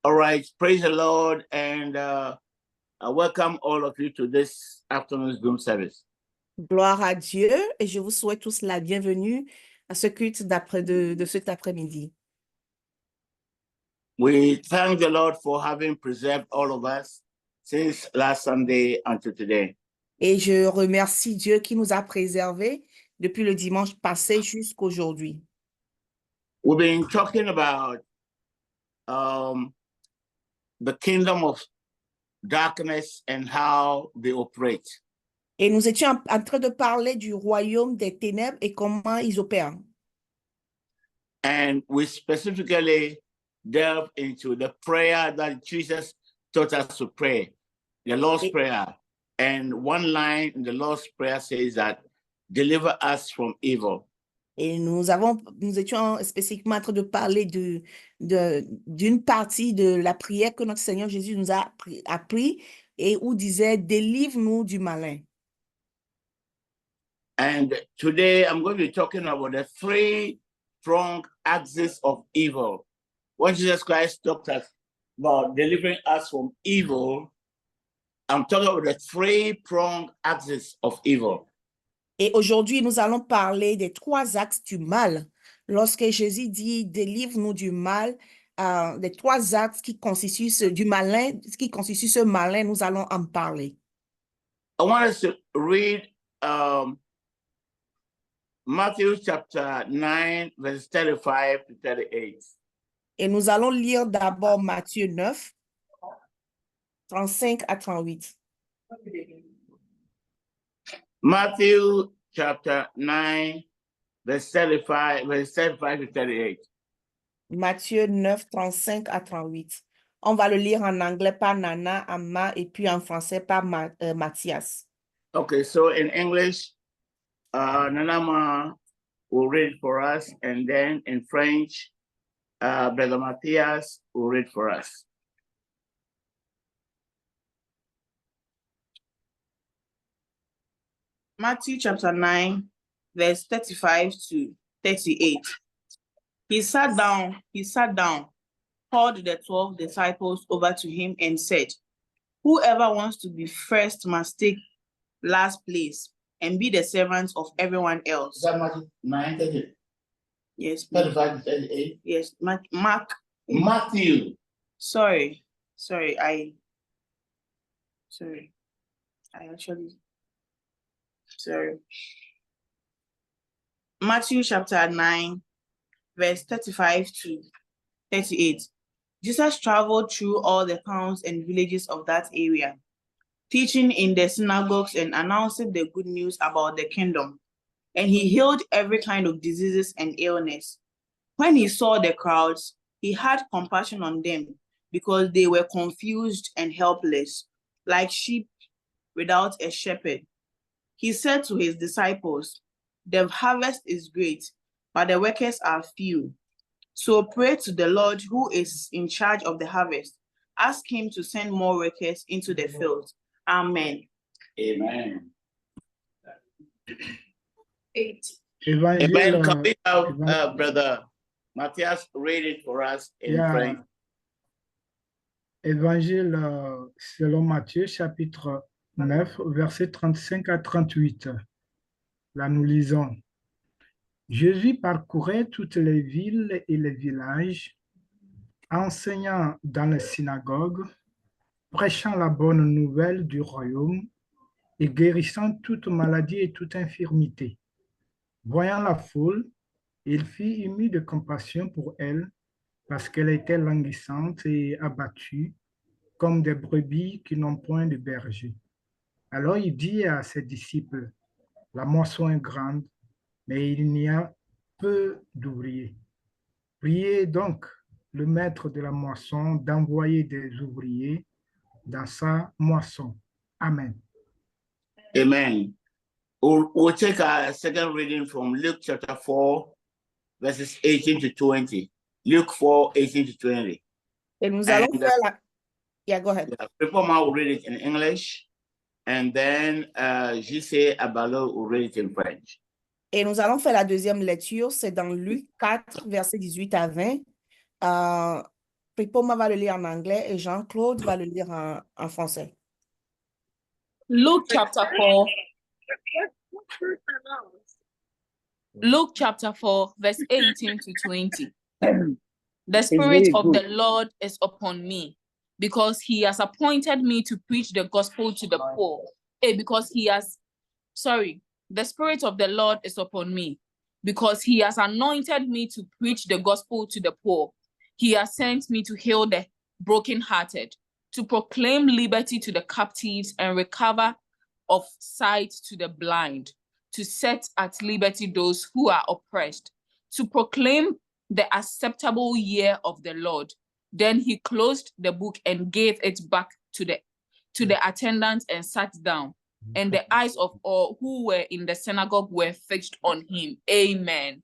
All right, praise the Lord, and I welcome all of you to this afternoon's Zoom service. Gloire à Dieu, et je vous souhaite tous la bienvenue à ce culte de cet après-midi. We thank the Lord for having preserved all of us since last Sunday until today. Et je remercie Dieu qui nous a préservés depuis le dimanche passé jusqu'aujourd'hui. We've been talking about the kingdom of darkness and how they operate. Et nous étions en train de parler du royaume des ténèbres et comment ils opèrent. And we specifically delve into the prayer that Jesus taught us to pray, the Lord's Prayer. And one line in the Lord's Prayer says that, deliver us from evil. Et nous étions spécifiquement en train de parler d'une partie de la prière que notre Seigneur Jésus nous a appris et où disait, délivre-nous du malin. And today I'm going to be talking about the three-pronged axis of evil. When Jesus Christ talked us about delivering us from evil, I'm talking about the three-pronged axis of evil. Et aujourd'hui, nous allons parler des trois axes du mal. Lorsque Jésus dit, délivre-nous du mal, les trois axes qui constituent ce malin, nous allons en parler. I want us to read Matthew chapter 9, verse 35 to 38. Et nous allons lire d'abord Matthieu 9, 35 à 38. Matthew chapter 9, verse 35 to 38. Matthieu 9, 35 à 38. On va le lire en anglais par Nana, Amma, et puis en français par Mathias. Okay, so in English, Nanama will read for us, and then in French, Brother Matthias will read for us. Matthew chapter 9, verse 35 to 38. He sat down, called the 12 disciples over to him and said, whoever wants to be first must take last place and be the servant of everyone else. Is that Matthew 9, 38? Yes. 35 to 38? Yes, Matthew. Sorry. Matthew chapter 9, verse 35 to 38. Jesus traveled through all the towns and villages of that area, teaching in the synagogues and announcing the good news about the kingdom. And he healed every kind of diseases and illness. When he saw the crowds, he had compassion on them because they were confused and helpless, like sheep without a shepherd. He said to his disciples, the harvest is great, but the workers are few. So pray to the Lord who is in charge of the harvest. Ask him to send more workers into the field. Amen. Amen. 8. Amen. Can we have Brother Matthias read it for us in French? Évangile selon Matthieu, chapitre 9, versets 35 à 38. Là, nous lisons. Jésus parcourait toutes les villes et les villages, enseignant dans les synagogues, prêchant la bonne nouvelle du royaume et guérissant toute maladie et toute infirmité. Voyant la foule, il fut ému de compassion pour elle parce qu'elle était languissante et abattue, comme des brebis qui n'ont point de berger. Alors il dit à ses disciples, la moisson est grande, mais il n'y a peu d'ouvriers. Priez donc le maître de la moisson d'envoyer des ouvriers dans sa moisson. Amen. Amen. We'll take a second reading from Luke chapter 4, verses 18 to 20. Luke 4, 18 to 20. Et nous allons faire la... Yeah, go ahead. People will read it in English, and then J.C. Abalo will read it in French. Et nous allons faire la deuxième lecture, c'est dans Luc 4, versets 18 à 20. Pripoma va le lire en anglais et Jean-Claude va le lire en français. Luke chapter 4. Luke chapter 4, verse 18 to 20. The Spirit of the Lord is upon me, because he has appointed me to preach the gospel to the poor. The Spirit of the Lord is upon me, because he has anointed me to preach the gospel to the poor. He has sent me to heal the brokenhearted, to proclaim liberty to the captives and recover of sight to the blind, to set at liberty those who are oppressed, to proclaim the acceptable year of the Lord. Then he closed the book and gave it back to the attendants and sat down. And the eyes of all who were in the synagogue were fixed on him. Amen.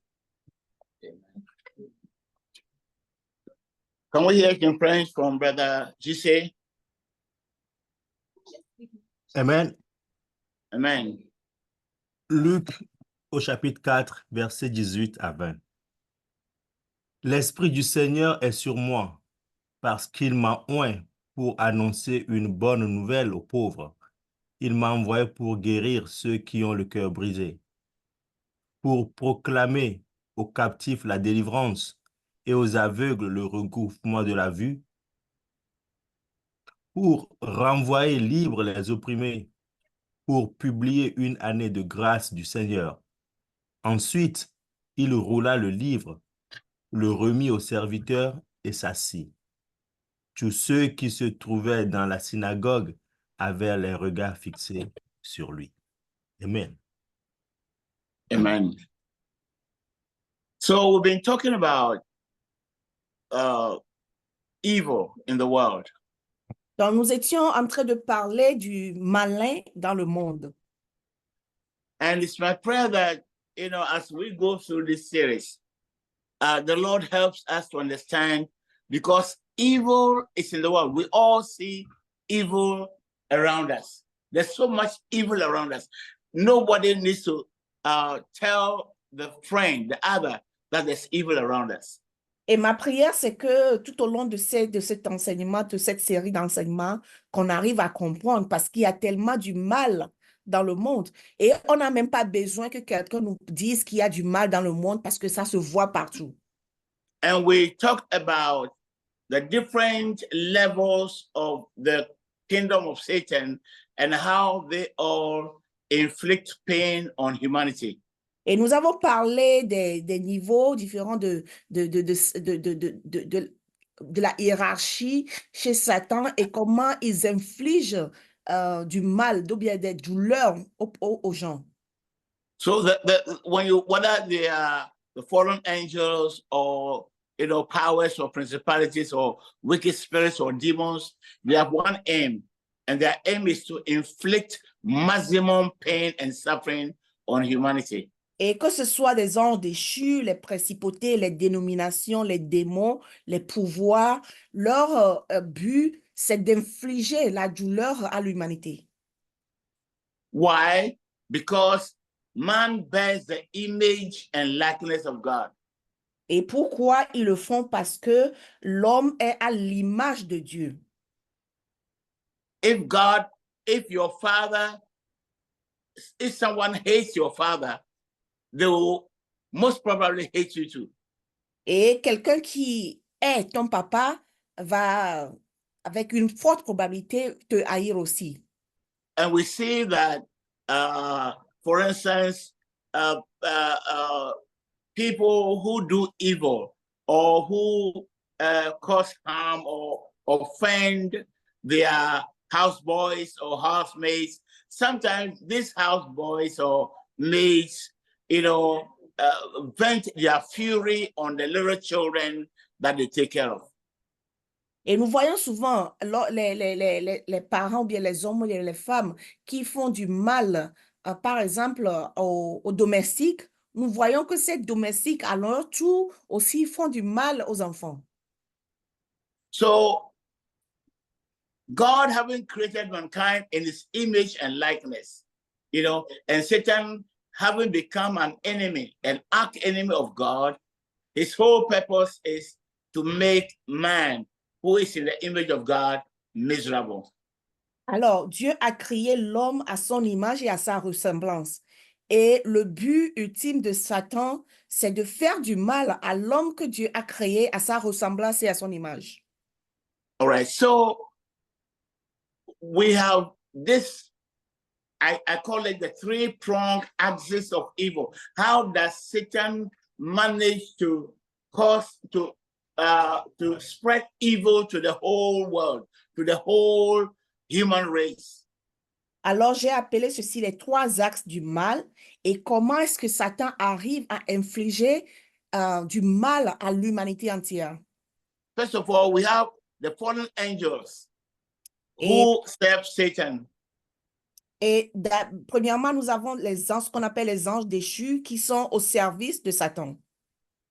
Can we hear some French from Brother Jesse? Amen. Amen. Luc au chapitre 4, versets 18 à 20. L'Esprit du Seigneur est sur moi, parce qu'il m'a oint pour annoncer une bonne nouvelle aux pauvres. Il m'a envoyé pour guérir ceux qui ont le cœur brisé, pour proclamer aux captifs la délivrance et aux aveugles le recouvrement de la vue, pour renvoyer libres les opprimés, pour publier une année de grâce du Seigneur. Ensuite, il roula le livre, le remit au serviteur et s'assit. Tous ceux qui se trouvaient dans la synagogue avaient les regards fixés sur lui. Amen. Amen. So we've been talking about evil in the world. Donc, nous étions en train de parler du malin dans le monde. And it's my prayer that, as we go through this series, the Lord helps us to understand, because evil is in the world. We all see evil around us. There's so much evil around us. Nobody needs to tell the friend, the other, that there's evil around us. Et ma prière, c'est que tout au long de cet enseignement, de cette série d'enseignements, qu'on arrive à comprendre, parce qu'il y a tellement du mal dans le monde. Et on n'a même pas besoin que quelqu'un nous dise qu'il y a du mal dans le monde, parce que ça se voit partout. And we talked about the different levels of the kingdom of Satan and how they all inflict pain on humanity. Et nous avons parlé des niveaux différents de la hiérarchie chez Satan et comment ils infligent du mal, ou bien des douleurs aux gens. So whether they are the fallen angels or powers or principalities or wicked spirits or demons, they have one aim, and their aim is to inflict maximum pain and suffering on humanity. Et que ce soit des anges déchus, les principautés, les dénominations, les démons, les pouvoirs, leur but, c'est d'infliger la douleur à l'humanité. Why? Because man bears the image and likeness of God. Et pourquoi ils le font? Parce que l'homme est à l'image de Dieu. If someone hates your father, they will most probably hate you too. Et quelqu'un qui est ton papa va, avec une forte probabilité, te haïr aussi. And we see that, for instance, people who do evil or who cause harm or offend their houseboys or housemates, sometimes these houseboys or maids, vent their fury on the little children that they take care of. Et nous voyons souvent les parents ou bien les hommes ou bien les femmes qui font du mal, par exemple, aux domestiques. Nous voyons que ces domestiques, à leur tour, aussi font du mal aux enfants. So, God having created mankind in his image and likeness, and Satan having become an enemy, an arch enemy of God, his whole purpose is to make man who is in the image of God, miserable. Alors, Dieu a créé l'homme à son image et à sa ressemblance. Et le but ultime de Satan, c'est de faire du mal à l'homme que Dieu a créé à sa ressemblance et à son image. All right, so we have this, I call it the three-pronged axis of evil. How does Satan manage to cause, to spread evil to the whole world, to the whole human race? Alors, j'ai appelé ceci les trois axes du mal et comment est-ce que Satan arrive à infliger du mal à l'humanité entière. First of all, we have the fallen angels Et, who serve Satan. Premièrement, nous avons les anges, ce qu'on appelle les anges déchus qui sont au service de Satan.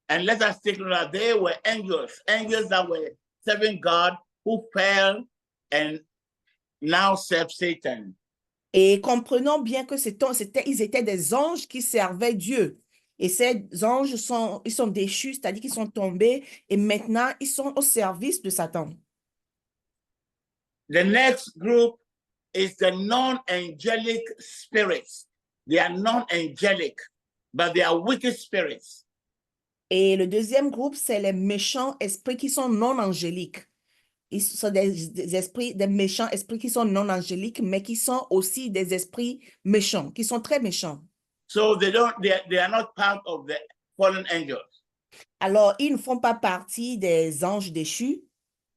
And let us take note that they were angels that were serving God, who fell and now serve Satan. Et comprenons bien que ils étaient des anges qui servaient Dieu. Et ces anges ils sont déchus, c'est-à-dire qu'ils sont tombés et maintenant ils sont au service de Satan. The next group is the non-angelic spirits. They are non-angelic, but they are wicked spirits. Et le deuxième groupe, c'est les méchants esprits qui sont non angéliques. Ils sont des esprits, des méchants esprits qui sont non angéliques, mais qui sont aussi des esprits méchants, qui sont très méchants. So they are not part of the fallen angels. Alors, ils ne font pas partie des anges déchus.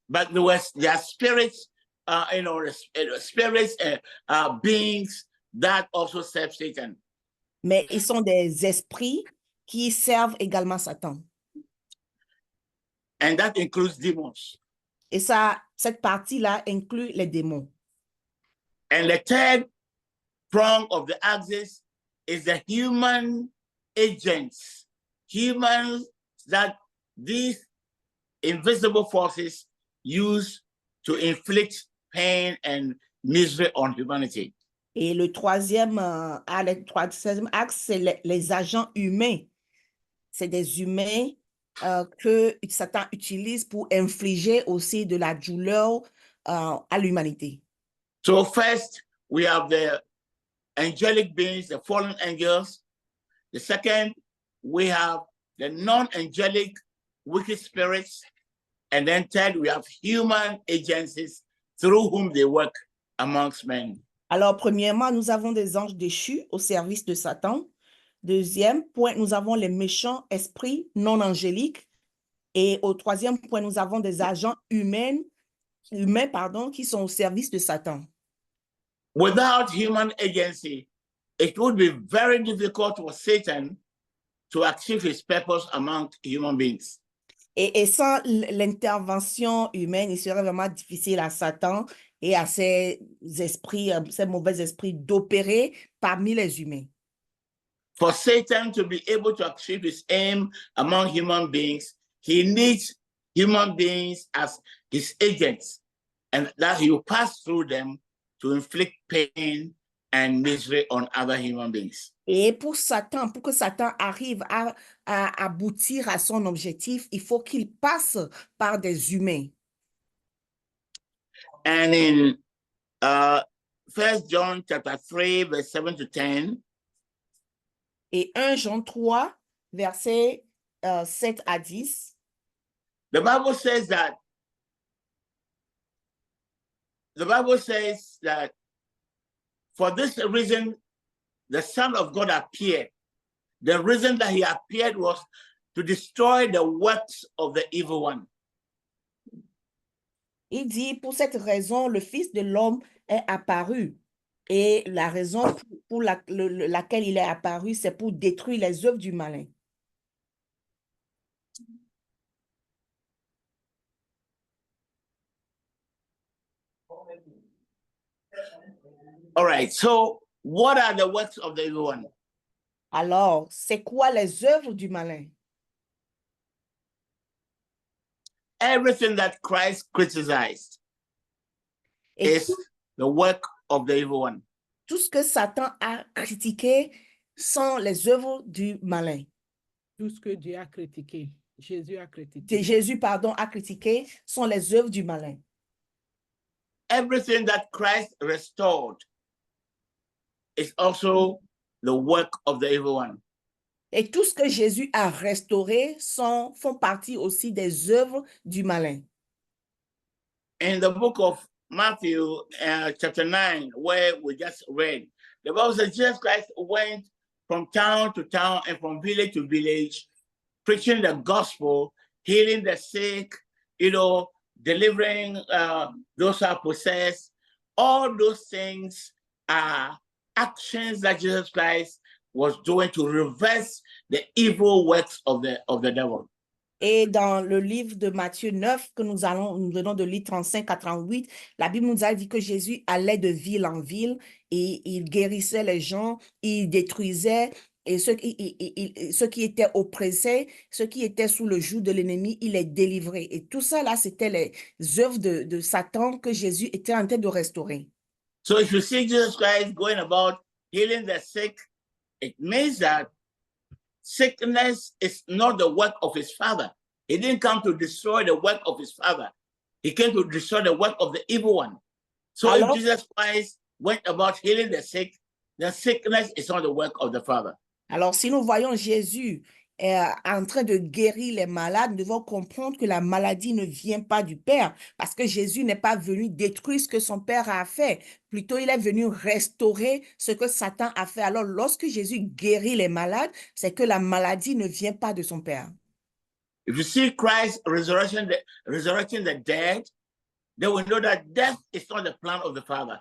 But there are spirits, spirits and beings that also serve Satan. Mais ils sont des esprits qui servent également Satan. And that includes demons. Et cette partie-là inclut les démons. And the third prong of the axis is the human agents, humans that these invisible forces use to inflict pain and misery on humanity. Et le troisième axe, c'est les agents humains. C'est des humains que Satan utilise pour infliger aussi de la douleur à l'humanité. So first, we have the angelic beings, the fallen angels. The second, we have the non-angelic wicked spirits. And then third, we have human agencies through whom they work amongst men. Alors, premièrement, nous avons des anges déchus au service de Satan. Deuxième point, nous avons les méchants esprits non angéliques. Et au troisième point, nous avons des agents humains, qui sont au service de Satan. Without human agency, it would be very difficult for Satan to achieve his purpose among human beings. Et sans l'intervention humaine, il serait vraiment difficile à Satan et à ces esprits, ces mauvais esprits d'opérer parmi les humains. For Satan to be able to achieve his aim among human beings, he needs human beings as his agents, and that he will pass through them to inflict pain and misery on other human beings. Et pour que Satan arrive à aboutir à son objectif, il faut qu'il passe par des humains. And in 1 John chapter 3, verse 7 to 10, Et 1 Jean 3, versets 7 à 10, the Bible says that for this reason, the Son of God appeared. The reason that he appeared was to destroy the works of the evil one. il dit, pour cette raison, le Fils de l'homme est apparu. Et la raison pour laquelle il est apparu, c'est pour détruire les œuvres du malin. All right, so what are the works of the evil one? Alors, c'est quoi les œuvres du malin? Everything that Christ criticized Et is the work of the evil one. tout ce que Satan a critiqué sont les œuvres du malin. Tout ce que Dieu a critiqué. Jésus a critiqué. Jésus, pardon, a critiqué sont les œuvres du malin. Everything that Christ restored is also the work of the evil one. Et tout ce que Jésus a restauré font partie aussi des œuvres du malin. In the book of Matthew, chapter 9, where we just read, the Bible says Jesus Christ went from town to town and from village to village, preaching the gospel, healing the sick, delivering those who are possessed. All those things are actions that Jesus Christ was doing to reverse the evil works of the devil. Et dans le livre de Matthieu 9, que nous venons de lire 35 à 38, la Bible nous a dit que Jésus allait de ville en ville et il guérissait les gens, il détruisait et ceux qui étaient oppressés, ceux qui étaient sous le joug de l'ennemi, il les délivrait. Et tout ça là, c'était les œuvres de Satan que Jésus était en train de restaurer. So if you see Jesus Christ going about healing the sick, it means that sickness is not the work of his Father. He didn't come to destroy the work of his Father. He came to destroy the work of the evil one. So if Jesus Christ went about healing the sick, the sickness is not the work of the Father. Alors, si nous voyons Jésus en train de guérir les malades, nous devons comprendre que la maladie ne vient pas du Père, parce que Jésus n'est pas venu détruire ce que son Père a fait. Plutôt, il est venu restaurer ce que Satan a fait. Alors, lorsque Jésus guérit les malades, c'est que la maladie ne vient pas de son Père. If you see Christ resurrecting the dead, then we know that death is not the plan of the Father.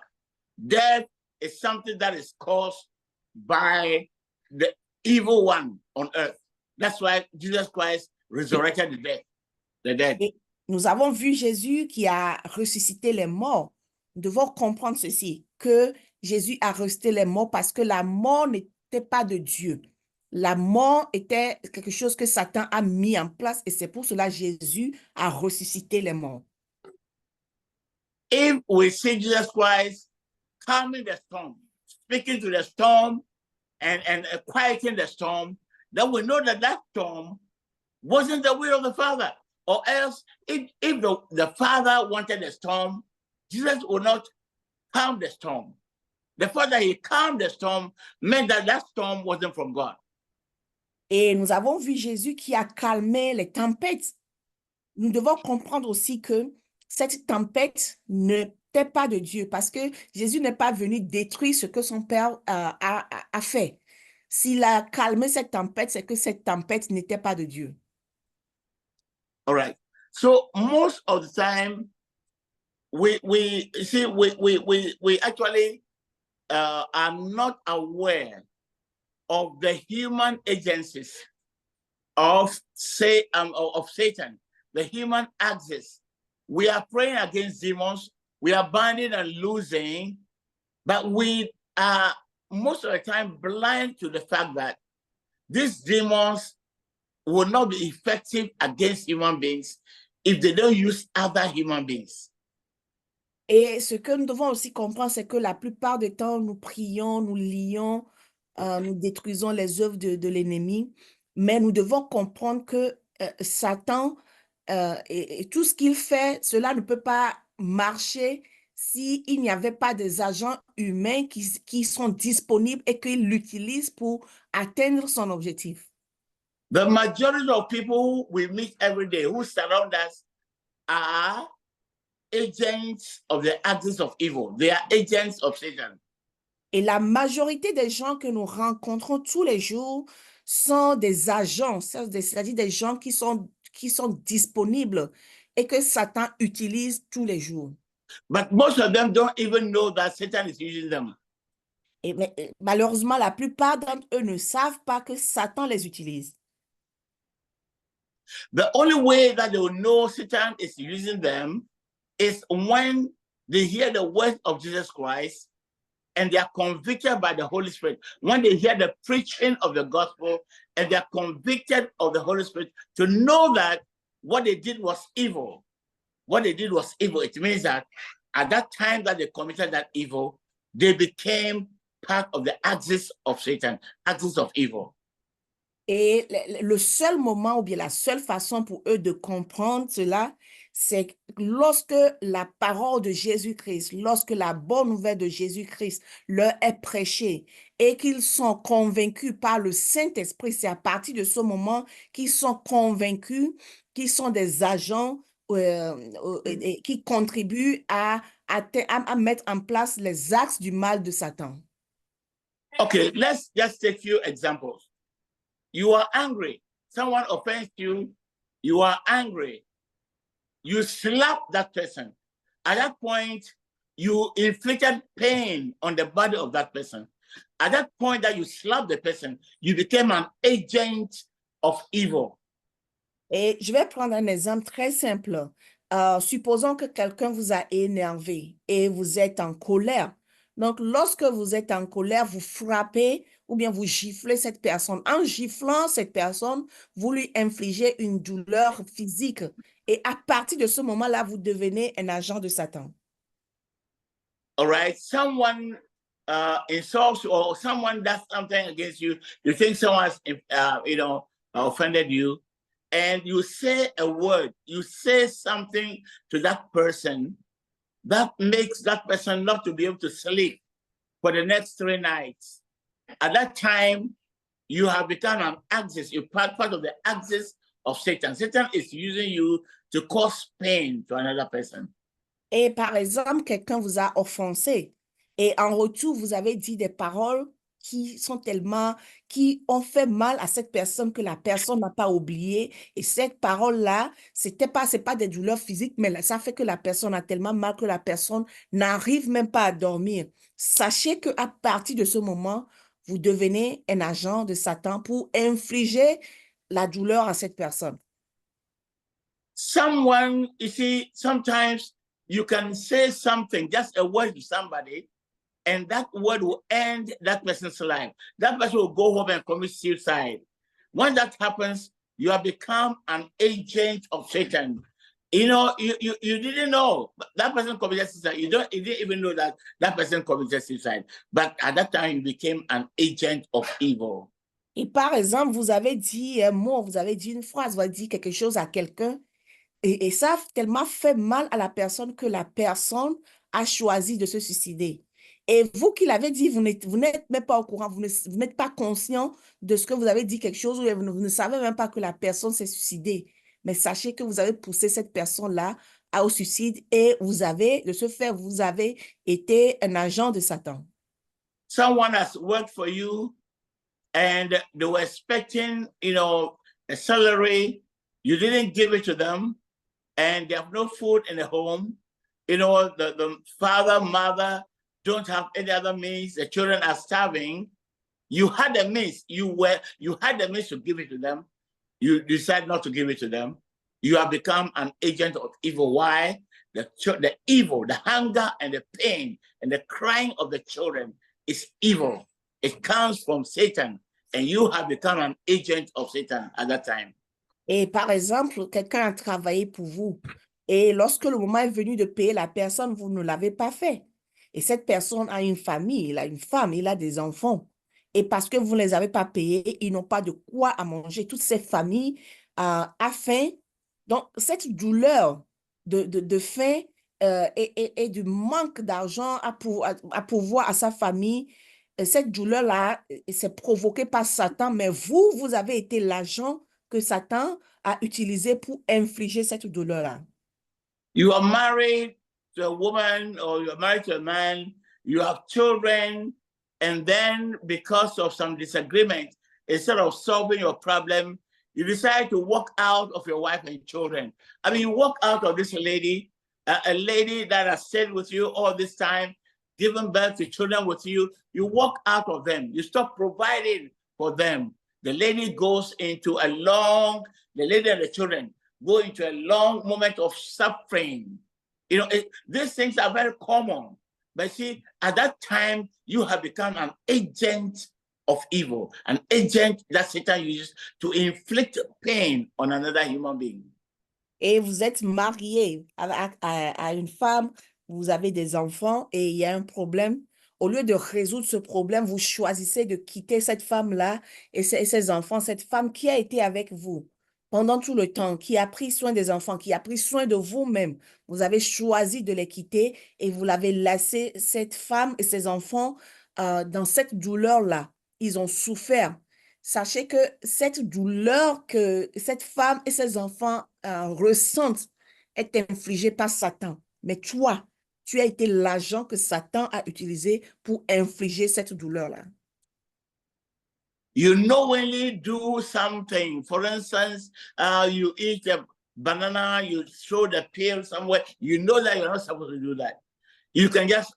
Death is something that is caused by the evil one on earth. That's why Jesus Christ resurrected the dead. Et nous avons vu Jésus qui a ressuscité les morts. Nous devons comprendre ceci, que Jésus a ressuscité les morts parce que la mort n'était pas de Dieu. La mort était quelque chose que Satan a mis en place et c'est pour cela que Jésus a ressuscité les morts. If we see Jesus Christ calming the storm, speaking to the storm and quieting the storm, then we know that storm wasn't the will of the Father. Or else, if the Father wanted the storm, Jesus would not calm the storm. The fact that he calmed the storm meant that storm wasn't from God. Et nous avons vu Jésus qui a calmé les tempêtes. Nous devons comprendre aussi que cette tempête n'était pas de Dieu parce que Jésus n'est pas venu détruire ce que son Père a fait. S'il a calmé cette tempête, c'est que cette tempête n'était pas de Dieu. All right. So most of the time, we actually are not aware of the human agencies of Satan, the human axis. We are praying against demons. We are binding and losing, but we are most of the time blind to the fact that these demons will not be effective against human beings if they don't use other human beings. Et ce que nous devons aussi comprendre, c'est que la plupart du temps, nous prions, nous lions, nous détruisons les œuvres de l'ennemi, mais nous devons comprendre que Satan et tout ce qu'il fait, cela ne peut pas marcher s'il n'y avait pas des agents humains qui sont disponibles et qu'il l'utilise pour atteindre son objectif. The majority of people we meet every day who surround us are agents of the axis of evil. They are agents of Satan. Et la majorité des gens que nous rencontrons tous les jours sont des agents, c'est-à-dire des gens qui sont disponibles et que Satan utilise tous les jours. But most of them don't even know that Satan is using them. Et malheureusement, la plupart d'entre eux ne savent pas que Satan les utilise. The only way that they will know Satan is using them is when they hear the words of Jesus Christ and they are convicted by the Holy Spirit. When they hear the preaching of the gospel and they are convicted of the Holy Spirit to know that what they did was evil. What they did was evil. It means that at that time that they committed that evil, they became part of the axis of Satan, axis of evil. Et le seul moment ou bien la seule façon pour eux de comprendre cela, c'est lorsque la parole de Jésus-Christ, lorsque la bonne nouvelle de Jésus-Christ leur est prêchée et qu'ils sont convaincus par le Saint-Esprit. C'est à partir de ce moment qu'ils sont convaincus qu'ils sont des agents et qui contribuent à mettre en place les axes du mal de Satan. Okay, let's just take few examples. You are angry. Someone offends you. You are angry. You slap that person. At that point, you inflicted pain on the body of that person. At that point that you slapped the person, you became an agent of evil. Et je vais prendre un exemple très simple. Supposons que quelqu'un vous a énervé et vous êtes en colère. Donc, lorsque vous êtes en colère, vous frappez ou bien vous giflez cette personne. En giflant cette personne, vous lui infligez une douleur physique. Et à partir de ce moment-là, vous devenez un agent de Satan. All right, someone insults you or someone does something against you. You think someone has, offended you, and you say a word. You say something to that person that makes that person not to be able to sleep for the next 3 nights. At that time, you have become an axis. You're part of the axis of Satan. Satan is using you to cause pain to another person. Et par exemple, quelqu'un vous a offensé et en retour, vous avez dit des paroles qui ont fait mal à cette personne que la personne n'a pas oublié. Et cette parole-là, c'est pas des douleurs physiques, mais ça fait que la personne a tellement mal que la personne n'arrive même pas à dormir. Sachez qu'à partir de ce moment, vous devenez un agent de Satan pour infliger la douleur à cette personne. Someone, you see, sometimes you can say something, just a word to somebody, and that word will end that person's life. That person will go home and commit suicide. When that happens, you have become an agent of Satan. You know, you didn't know that person committed suicide. You didn't even know that person committed suicide. But at that time, you became an agent of evil. Et par exemple, vous avez dit un mot, vous avez dit une phrase, vous avez dit quelque chose à quelqu'un, et ça a tellement fait mal à la personne que la personne a choisi de se suicider. Et vous qui l'avez dit, vous n'êtes même pas au courant, vous n'êtes pas conscient de ce que vous avez dit quelque chose, ou vous ne savez même pas que la personne s'est suicidée. Mais sachez que vous avez poussé cette personne-là au suicide et de ce fait, vous avez été un agent de Satan. Someone has worked for you and they were expecting, a salary. You didn't give it to them and they have no food in the home. The father, mother don't have any other means. The children are starving. You had the means. You had the means to give it to them. You decide not to give it to them. You have become an agent of evil. Why? The evil, the hunger and the pain and the crying of the children is evil. It comes from Satan, and you have become an agent of Satan at that time. Et par exemple, quelqu'un a travaillé pour vous. Et lorsque le moment est venu de payer la personne, vous ne l'avez pas fait. Et cette personne a une famille, il a une femme, il a des enfants. Et parce que vous ne les avez pas payés, ils n'ont pas de quoi à manger. Toutes ces familles ont faim. Donc, cette douleur de faim et du manque d'argent à pourvoir à sa famille, cette douleur-là, c'est provoquée par Satan. Mais vous avez été l'agent que Satan a utilisé pour infliger cette douleur-là. You are married to a woman or you are married to a man, you have children, and then because of some disagreement, instead of solving your problem, you decide to walk out of your wife and children. I mean, you walk out of this lady, a lady that has stayed with you all this time, given birth to children with you. You walk out of them. You stop providing for them. The lady goes into the lady and the children go into a long moment of suffering. These things are very common. But see, at that time, you have become an agent of evil, an agent that Satan uses to inflict pain on another human being. Et vous êtes marié à une femme, vous avez des enfants et il y a un problème Au lieu de résoudre ce problème, vous choisissez de quitter cette femme-là et ses enfants, cette femme qui a été avec vous pendant tout le temps, qui a pris soin des enfants, qui a pris soin de vous-même. Vous avez choisi de les quitter et vous l'avez laissé, cette femme et ses enfants, dans cette douleur-là. Ils ont souffert. Sachez que cette douleur que cette femme et ses enfants ressentent est infligée par Satan. Mais toi, tu as été l'agent que Satan a utilisé pour infliger cette douleur-là. You knowingly do something. For instance, you eat a banana, you throw the peel somewhere. You know that you're not supposed to do that. You can just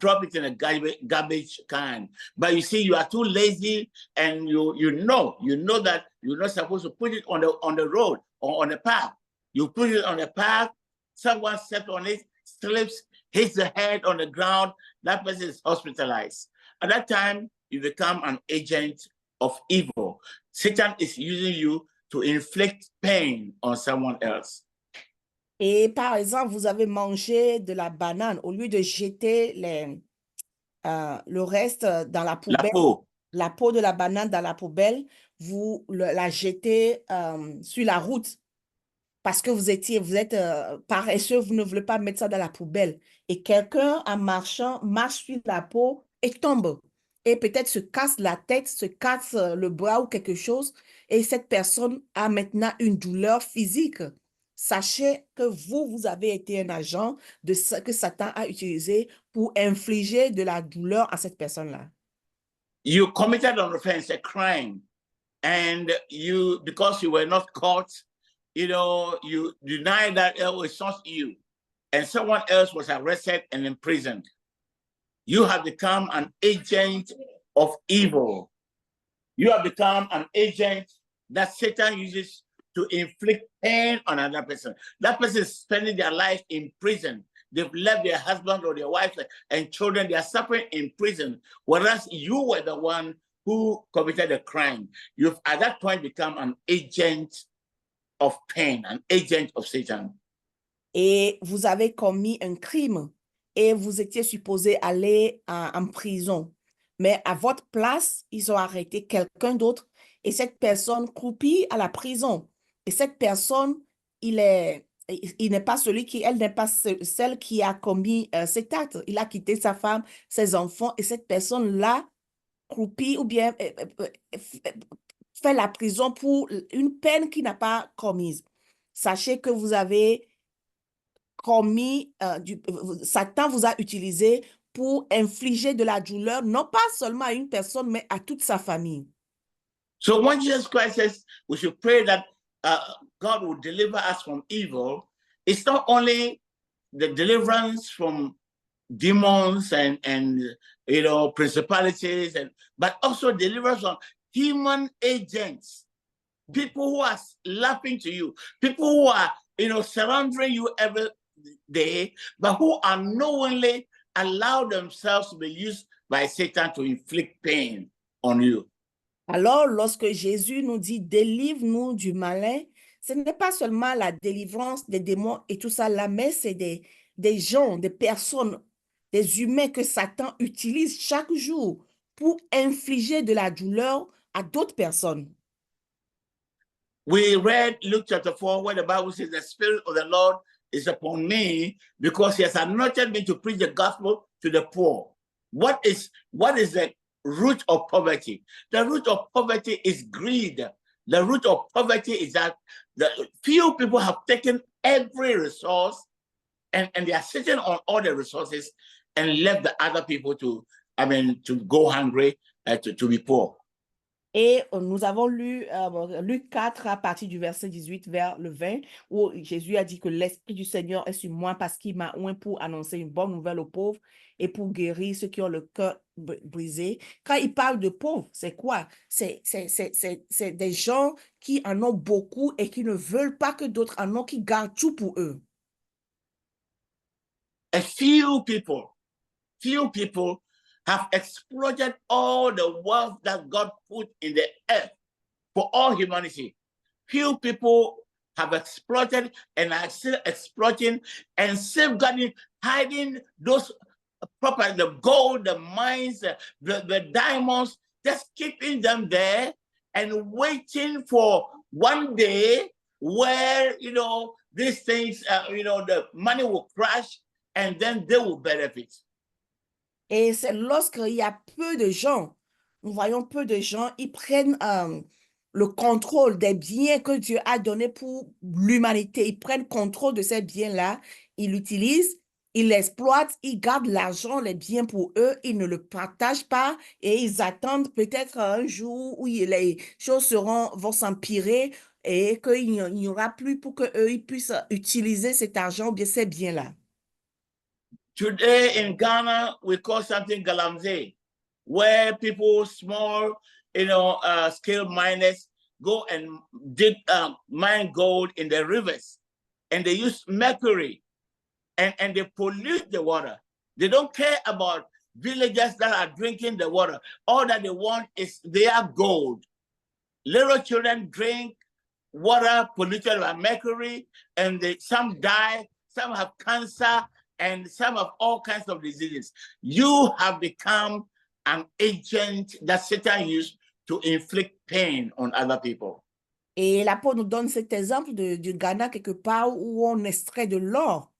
drop it in a garbage can. But you see, you are too lazy, and you know that you're not supposed to put it on the road or on the path. You put it on the path, someone steps on it, slips, hits the head on the ground, that person is hospitalized. At that time, you become an agent of evil. Satan is using you to inflict pain on someone else. Et par exemple, vous avez mangé de la banane, au lieu de jeter le reste dans la poubelle, la peau de la banane dans la poubelle, vous la jetez sur la route parce que vous êtes paresseux, vous ne voulez pas mettre ça dans la poubelle. Et quelqu'un, en marchant, marche sur la peau et tombe. Et peut-être se casse la tête, se casse le bras ou quelque chose. Et cette personne a maintenant une douleur physique. Sachez que vous avez été un agent que Satan a utilisé pour infliger de la douleur à cette personne-là. You committed an offense, a crime, and because you were not caught, you denied that it was not you, and someone else was arrested and imprisoned. You have become an agent of evil. You have become an agent that Satan uses to inflict pain on another person. That person is spending their life in prison. They've left their husband or their wife and children. They are suffering in prison, whereas you were the one who committed a crime. You've at that point become an agent of pain, an agent of Satan. Et vous avez commis un crime et vous étiez supposé aller en prison. Mais à votre place, ils ont arrêté quelqu'un d'autre et cette personne croupit à la prison. Et cette personne, il n'est pas elle n'est pas celle qui a commis cet acte. Il a quitté sa femme, ses enfants et cette personne-là croupit ou bien fait la prison pour une peine qu'il n'a pas commise. Sachez que vous avez commis, Satan vous a utilisé pour infliger de la douleur, non pas seulement à une personne, mais à toute sa famille. So when Jesus Christ says we should pray that God will deliver us from evil, it's not only the deliverance from demons and principalities, but also deliverance from human agents, people who are laughing to you, people who are surrounding you every day, but who unknowingly allow themselves to be used by Satan to inflict pain on you. Alors, lorsque Jésus nous dit « délivre-nous du malin », ce n'est pas seulement la délivrance des démons et tout ça là, mais c'est des gens, des personnes, des humains que Satan utilise chaque jour pour infliger de la douleur à d'autres personnes. We read Luke chapter 4 where the Bible says the Spirit of the Lord is upon me because he has anointed me to preach the gospel to the poor. What is the root of poverty? The root of poverty is greed. The root of poverty is that the few people have taken every resource and they are sitting on all the resources and left the other people to go hungry, to be poor. Et nous avons lu Luc 4 à partir du verset 18 vers le 20, où Jésus a dit que l'Esprit du Seigneur est sur moi parce qu'il m'a oint pour annoncer une bonne nouvelle aux pauvres et pour guérir ceux qui ont le cœur brisé. Quand il parle de pauvres, c'est quoi? C'est des gens qui en ont beaucoup et qui ne veulent pas que d'autres en ont, qui gardent tout pour eux. A few people have exploited all the wealth that God put in the earth for all humanity. Few people have exploited and are still exploiting and safeguarding, hiding those property, the gold, the mines, the diamonds, just keeping them there and waiting for one day where, these things, the money will crash and then they will benefit. Et c'est lorsqu'il y a peu de gens, nous voyons peu de gens, ils prennent le contrôle des biens que Dieu a donnés pour l'humanité. Ils prennent contrôle de ces biens-là, ils l'utilisent, ils l'exploitent, ils gardent l'argent, les biens pour eux, ils ne le partagent pas et ils attendent peut-être un jour où les choses vont s'empirer et qu'il n'y aura plus pour qu'eux ils puissent utiliser cet argent ou bien ces biens-là. Today in Ghana, we call something galamsey, where people, small, scale miners, go and dig, mine gold in the rivers, and they use mercury, and they pollute the water. They don't care about villagers that are drinking the water. All that they want is their gold. Little children drink water polluted by mercury, and some die, some have cancer, and some have all kinds of diseases. You have become an agent that Satan used to inflict pain on other people. Et l'apôtre nous donne cet exemple du Ghana quelque part où on extrait de l'or.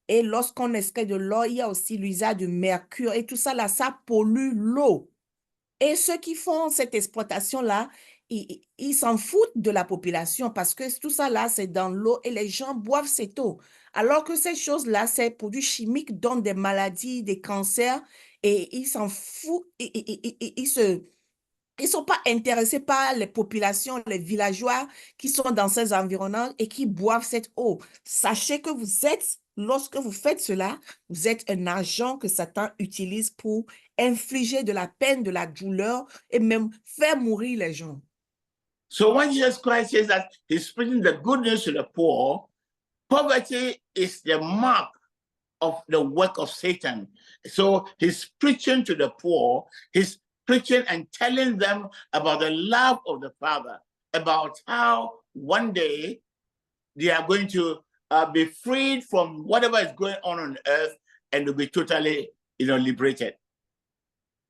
Et lorsqu'on extrait de l'or, il y a aussi l'usage du mercure. Et tout ça, là, ça pollue l'eau. Et ceux qui font cette exploitation-là, ils s'en foutent de la population parce que tout ça, là, c'est dans l'eau et les gens boivent cette eau. Alors que ces choses-là, ces produits chimiques donnent des maladies, des cancers et ils s'en foutent. Ils sont pas intéressés par les populations, les villageois qui sont dans ces environnements et qui boivent cette eau. Sachez que lorsque vous faites cela, vous êtes un agent que Satan utilise pour infliger de la peine, de la douleur et même faire mourir les gens. So when Jesus Christ says that he's preaching the good news to the poor, poverty is the mark of the work of Satan. So he's preaching to the poor, he's preaching and telling them about the love of the Father, about how one day they are going to be freed from whatever is going on earth and to be totally, liberated.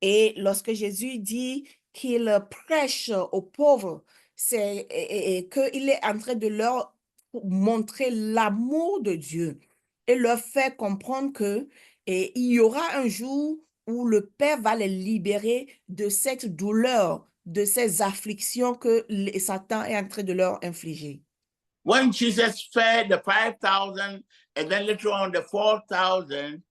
Et lorsque Jésus dit qu'il prêche aux pauvres, c'est qu'il est en train de leur montrer l'amour de Dieu et leur faire comprendre que il y aura un jour où le Père va les libérer de cette douleur, de ces afflictions que Satan est en train de leur infliger. When Jesus fed the 5,000 and then later on the 4,000,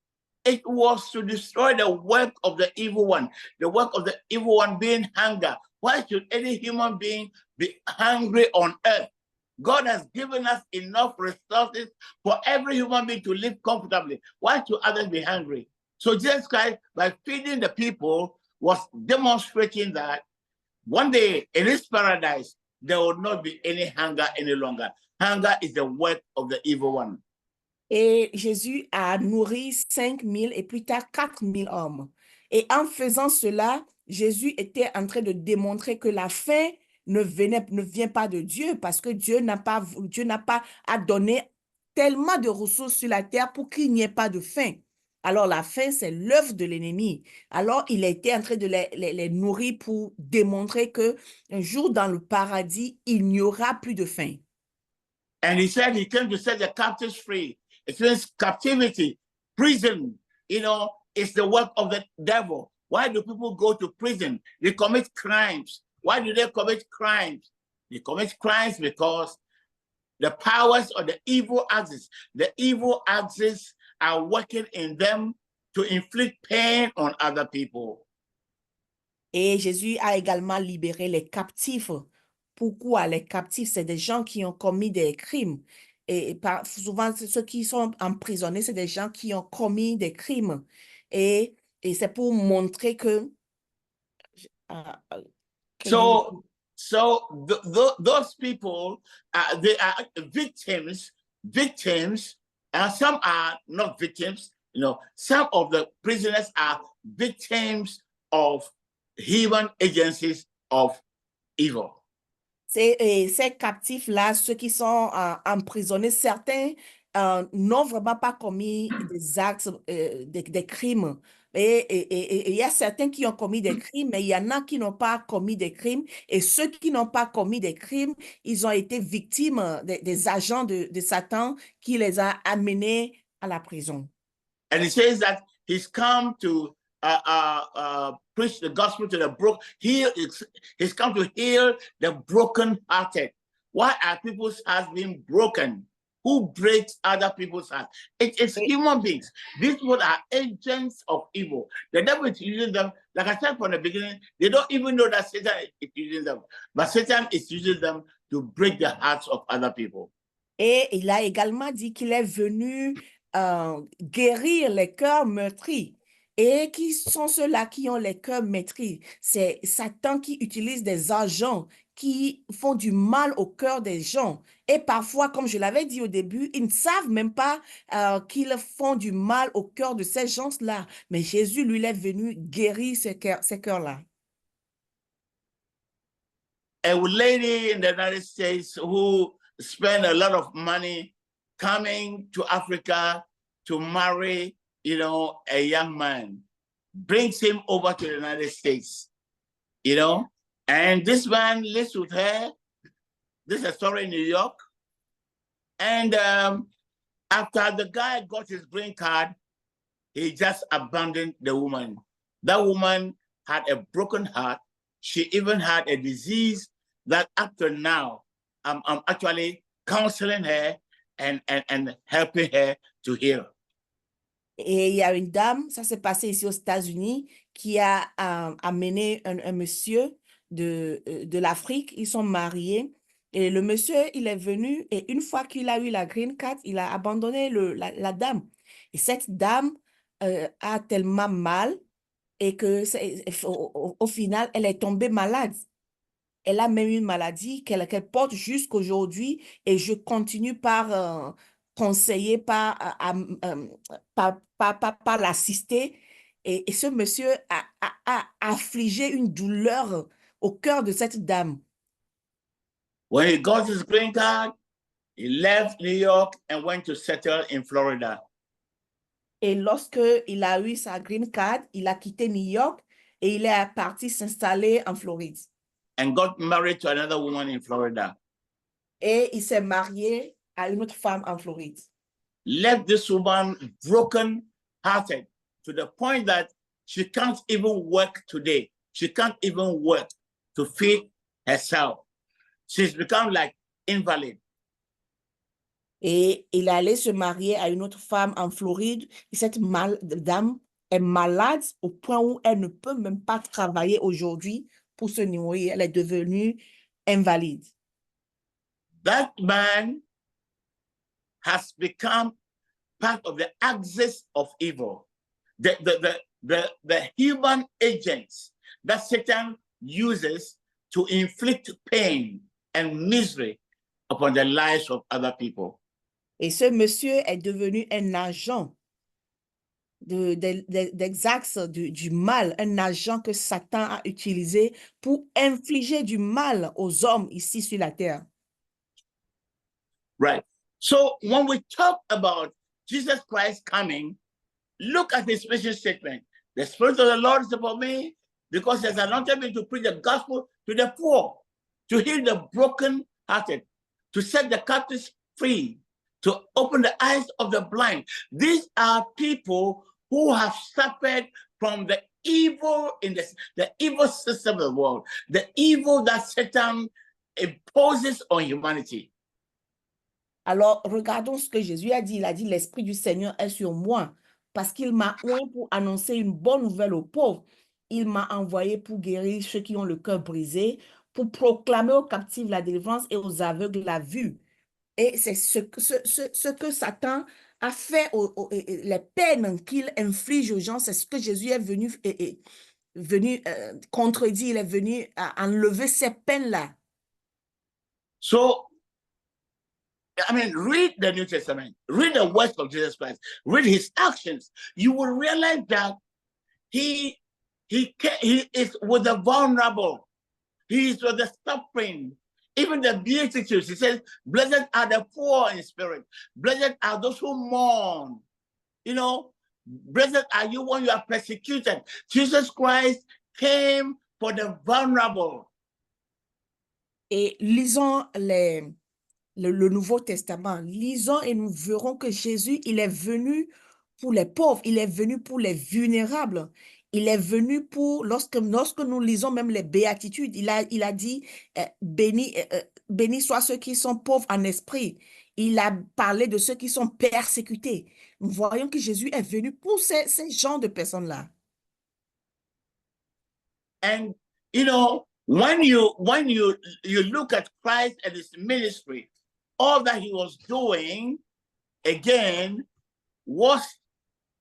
it was to destroy the work of the evil one, the work of the evil one being hunger. Why should any human being be hungry on earth? God has given us enough resources for every human being to live comfortably. Why should others be hungry? So Jesus Christ, by feeding the people, was demonstrating that one day in his paradise, there will not be any hunger any longer. Hunger is the work of the evil one. Et Jésus a nourri 5 000 et plus tard 4 000 hommes. Et en faisant cela, Jésus était en train de démontrer que la faim ne vient pas de Dieu parce que Dieu n'a pas à donner tellement de ressources sur la terre pour qu'il n'y ait pas de faim. Alors la faim, c'est l'œuvre de l'ennemi. Alors il était en train de les nourrir pour démontrer que un jour dans le paradis, il n'y aura plus de faim. And he said he came to set the captives free. It means captivity, prison, it's the work of the devil. Why do people go to prison? They commit crimes. Why do they commit crimes? They commit crimes because the powers of the evil axis are working in them to inflict pain on other people. Et Jésus a également libéré les captifs. Pourquoi? Les captifs, c'est des gens qui ont commis des crimes. Et souvent, ceux qui sont emprisonnés, c'est des gens qui ont commis des crimes. Et c'est pour montrer que... Those people, they are victims, and some are not victims. Some of the prisoners are victims of human agencies of evil. Ces captifs-là, ceux qui sont emprisonnés, certains n'ont vraiment pas commis des actes, des crimes. Et il y a certains qui ont commis des crimes, mais il y en a qui n'ont pas commis des crimes. Et ceux qui n'ont pas commis des crimes, ils ont été victimes des agents de Satan qui les a amenés à la prison. And he says that he's come to preach the gospel to the broken. He's come to heal the broken-hearted. Why are people's hearts being broken? Who breaks other people's hearts? It's human beings. These people are agents of evil. The devil is using them. Like I said from the beginning, they don't even know that Satan is using them. But Satan is using them to break the hearts of other people. Et il a également dit qu'il est venu guérir les cœurs meurtris. Et qui sont ceux-là qui ont les cœurs meurtris? C'est Satan qui utilise des agents qui font du mal au cœur des gens. Et parfois, comme je l'avais dit au début, ils ne savent même pas qu'ils font du mal au cœur de ces gens-là. Mais Jésus, lui, il est venu guérir ces cœurs-là. A lady in the United States who spent a lot of money coming to Africa to marry, a young man, brings him over to the United States, and this man lives with her. This is a story in New York. And after the guy got his green card, he just abandoned the woman. That woman had a broken heart. She even had a disease that up to now, I'm actually counseling her and helping her to heal. Et il y a une dame, ça s'est passé ici aux États-Unis, qui a amené un monsieur de l'Afrique. Ils sont mariés. Et le monsieur, il est venu et une fois qu'il a eu la green card, il a abandonné la dame. Et cette dame a tellement mal et que au final, elle est tombée malade. Elle a même une maladie qu'elle porte jusqu'aujourd'hui et je continue par conseiller, par l'assister. Et ce monsieur a affligé une douleur au cœur de cette dame. When he got his green card, he left New York and went to settle in Florida. Et lorsque il a eu sa green card, il a quitté New York et il est parti s'installer en Floride. And got married to another woman in Florida. Et il s'est marié à une autre femme en Floride. Left this woman broken-hearted to the point that she can't even work today. She can't even work to feed herself. She's become like invalid. Et il allait se marier à une autre femme en Floride. Et cette dame est malade au point où elle ne peut même pas travailler aujourd'hui pour se nourrir. Elle est devenue invalide. That man has become part of the axis of evil. The human agents that Satan uses to inflict pain and misery upon the lives of other people. Et ce monsieur est devenu un agent des axes du mal, un agent que Satan a utilisé pour infliger du mal aux hommes ici sur la terre. Right. So when we talk about Jesus Christ coming, look at his mission statement. The Spirit of the Lord is upon me because he has anointed me to preach the gospel to the poor, to heal the broken-hearted, to set the captives free, to open the eyes of the blind. These are people who have suffered from the evil in the evil system of the world, the evil that Satan imposes on humanity. Alors, regardons ce que Jésus a dit. Il a dit, l'Esprit du Seigneur est sur moi parce qu'il m'a oint pour annoncer une bonne nouvelle aux pauvres. Il m'a envoyé pour guérir ceux qui ont le cœur brisé, pour proclamer aux captifs la délivrance et aux aveugles la vue. Et c'est ce que Satan a fait, les peines qu'il inflige aux gens, c'est ce que Jésus est venu contredire. Il est venu enlever ces peines-là. So, I mean, read the New Testament, read the words of Jesus Christ, read his actions. You will realize that he is with the vulnerable. He is with the suffering. Even the Beatitudes, he says, blessed are the poor in spirit. Blessed are those who mourn. You know, blessed are you when you are persecuted. Jesus Christ came for the vulnerable. Et lisons le Nouveau Testament. Lisons et nous verrons que Jésus, il est venu pour les pauvres, il est venu pour les vulnérables. Il est venu pour, lorsque nous lisons même les béatitudes, il a dit, béni soient ceux qui sont pauvres en esprit. Il a parlé de ceux qui sont persécutés. Nous voyons que Jésus est venu pour ces genres de personnes-là. And, you know, when you look at Christ and his ministry, all that he was doing, again, was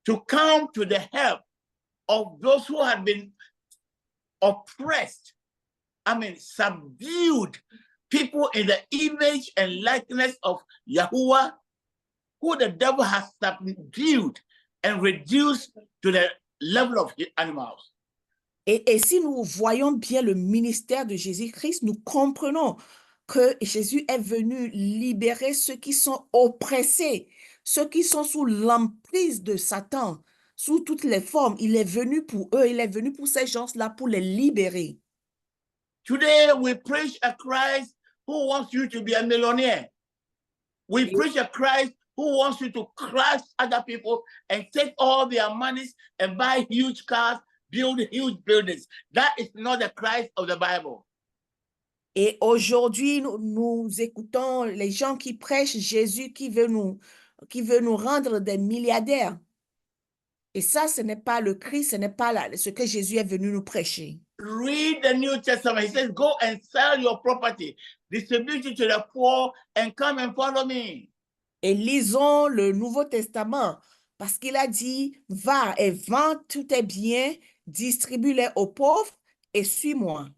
to come to the help of those who had been oppressed, subdued, people in the image and likeness of Yahuwah, who the devil has subdued and reduced to the level of animals. Et si nous voyons bien le ministère de Jésus-Christ, nous comprenons que Jésus est venu libérer ceux qui sont oppressés, ceux qui sont sous l'emprise de Satan, sous toutes les formes. Il est venu pour eux, il est venu pour ces gens-là, pour les libérer. Today, we preach a Christ who wants you to be a millionaire. We preach a Christ who wants you to crush other people and take all their monies and buy huge cars, build huge buildings. That is not the Christ of the Bible. Et aujourd'hui, nous écoutons les gens qui prêchent Jésus qui veut nous rendre des milliardaires. Et ça, ce n'est pas le Christ, ce n'est pas ce que Jésus est venu nous prêcher. Read the New Testament. He says, go and sell your property, distribute it to the poor, and come and follow me. Et lisons le Nouveau Testament, parce qu'il a dit, va et vends tous tes biens, distribue-les aux pauvres et suis-moi.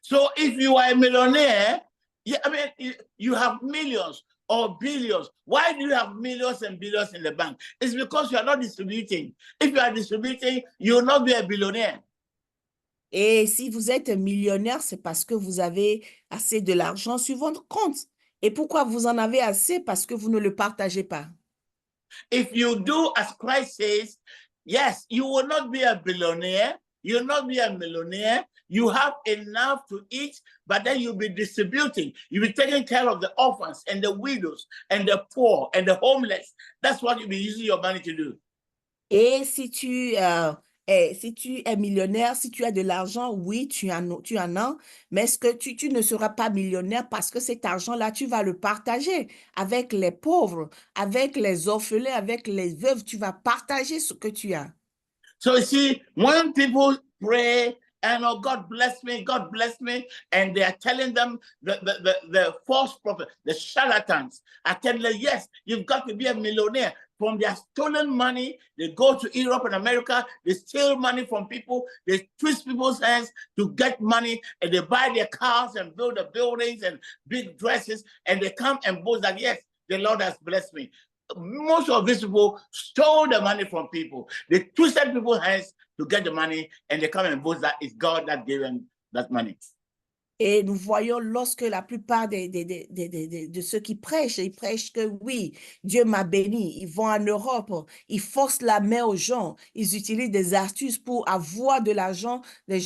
So if you are a millionaire, you have millions or billions. Why do you have millions and billions in the bank? It's because you are not distributing. If you are distributing, you will not be a billionaire. Et si vous êtes un millionnaire, c'est parce que vous avez assez de l'argent sur votre compte. Et pourquoi vous en avez assez? Parce que vous ne le partagez pas. If you do as Christ says, yes, you will not be a billionaire, you will not be a millionaire, you have enough to eat, but then you'll be distributing. You'll be taking care of the orphans and the widows and the poor and the homeless. That's what you'll be using your money to do. Et si tu es millionnaire, si tu as de l'argent, oui, tu en as, mais est-ce que tu ne seras pas millionnaire parce que cet argent-là, tu vas le partager avec les pauvres, avec les orphelins, avec les veuves, tu vas partager ce que tu as. So you see, when people pray, and oh, God bless me, and they are telling them the false prophet, the charlatans, are telling them, yes, you've got to be a millionaire. From their stolen money, they go to Europe and America, they steal money from people, they twist people's hands to get money, and they buy their cars and build the buildings and big dresses, and they come and boast that, yes, the Lord has blessed me. Most of these people stole the money from people. They twisted people's hands to get the money, and they come and boast that it's God that gave them that money. Et nous voyons lorsque la plupart de ceux qui prêchent, ils prêchent que oui, Dieu m'a béni. Ils vont en Europe, ils forcent la main aux gens, ils utilisent des astuces pour avoir de l'argent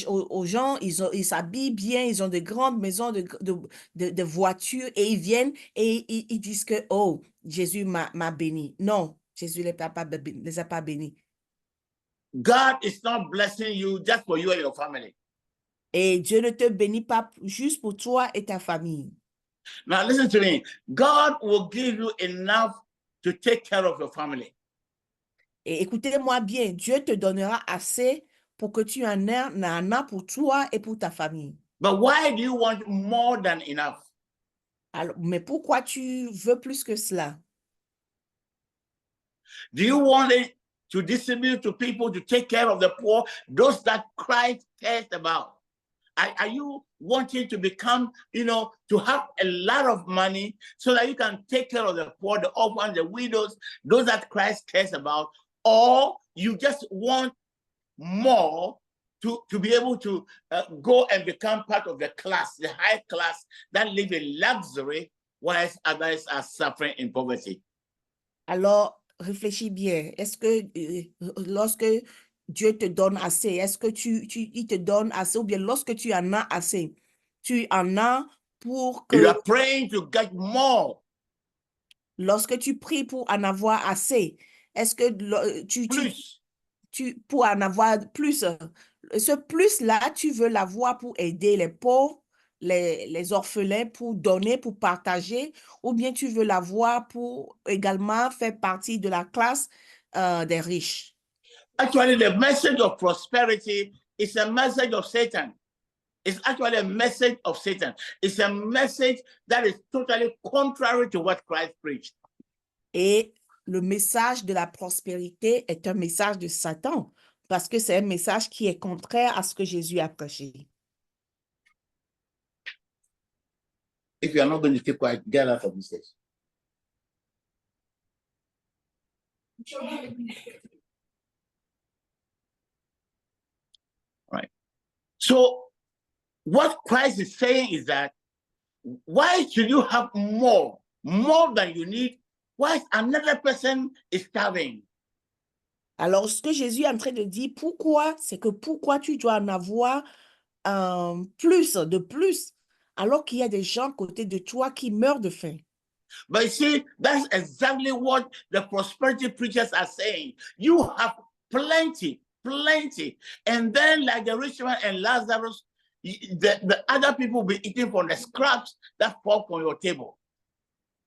aux gens, ils s'habillent bien, ils ont de grandes maisons, de voitures, et ils viennent et ils disent que, oh, Jésus m'a béni. Non, Jésus ne les a pas bénis. God is not blessing you just for you and your family. Et Dieu ne te bénit pas juste pour toi et ta famille. Now listen to me. God will give you enough to take care of your family. Et écoutez-moi bien, Dieu te donnera assez pour que tu en aies pour toi et pour ta famille. But why do you want more than enough? Alors, mais pourquoi tu veux plus que cela? Do you want it to distribute to people, to take care of the poor, those that Christ cares about? Are you wanting to become, to have a lot of money so that you can take care of the poor, the orphans, the widows, those that Christ cares about? Or you just want more to be able to go and become part of the class, the high class that live in luxury, whilst others are suffering in poverty. Alors, réfléchis bien. Est-ce que lorsque Dieu te donne assez, est-ce que il te donne assez, ou bien lorsque tu en as assez, tu en as pour que... You are praying to get more. Lorsque tu pries pour en avoir assez, est-ce que Plus. pour en avoir plus, ce plus-là, tu veux l'avoir pour aider les pauvres, les orphelins, pour donner, pour partager, ou bien tu veux l'avoir pour également faire partie de la classe des riches? Actually, the message of prosperity is a message of Satan. It's actually a message of Satan. It's a message that is totally contrary to what Christ preached. Et le message de la prospérité est un message de Satan, parce que c'est un message qui est contraire à ce que Jésus a prêché. If you are not going to keep quiet, get out of this stage. Right. So what Christ is saying is that why should you have more than you need, while another person is starving? Alors, ce que Jésus est en train de dire, pourquoi tu dois en avoir plus, alors qu'il y a des gens à côté de toi qui meurent de faim. But you see, that's exactly what the prosperity preachers are saying. You have plenty. And then like the rich man and Lazarus, the other people will be eating from the scraps that fall from your table.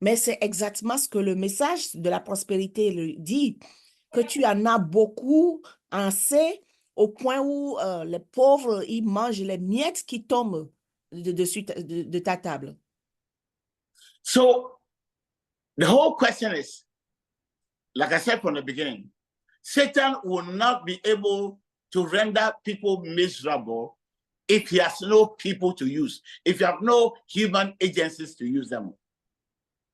Mais c'est exactement ce que le message de la prospérité le dit, que tu en as beaucoup, assez, au point où les pauvres, ils mangent les miettes qui tombent de ta table. So the whole question is, like I said from the beginning, Satan will not be able to render people miserable if he has no people to use, if you have no human agencies to use them.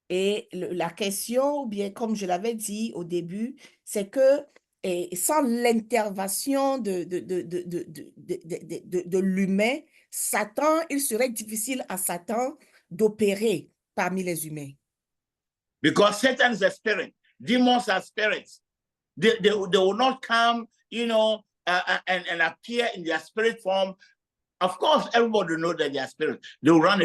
Et la question, ou bien comme je l'avais dit au début, c'est que sans l'intervention de l'humain, Satan, il serait difficile à Satan d'opérer parmi les humains. Because Satan is a spirit. Demons are spirits. They will not come, and appear in their spirit form. Of course, everybody knows that they are spirits. You run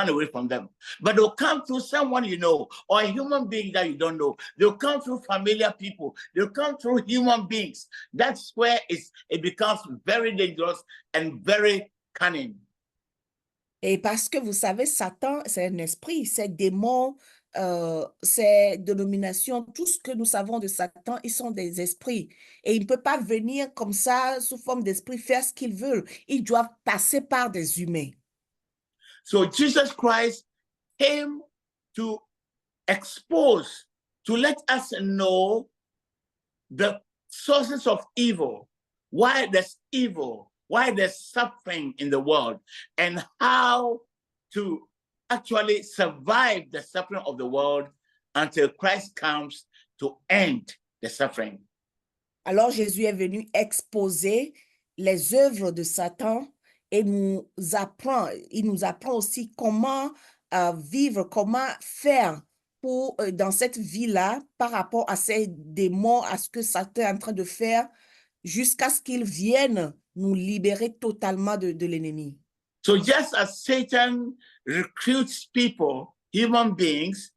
away from them. But they'll come through someone you know, or a human being that you don't know. They'll come through familiar people. They'll come through human beings. That's where it becomes very dangerous and very cunning. Et parce que vous savez, Satan, c'est un esprit, c'est démon, ces dénominations, tout ce que nous savons de Satan, ils sont des esprits. Et ils ne peuvent pas venir comme ça, sous forme d'esprit, faire ce qu'ils veulent. Ils doivent passer par des humains. So Jesus Christ came to expose, to let us know the sources of evil, why there's evil, why there's suffering in the world, and how to actually survive the suffering of the world until Christ comes to end the suffering. Alors Jésus est venu exposer les œuvres de Satan et il nous apprend aussi comment vivre, comment faire pour, dans cette vie-là par rapport à ces démons, à ce que Satan est en train de faire jusqu'à ce qu'il vienne nous libérer totalement de l'ennemi. So just as Satan recruits people, human beings,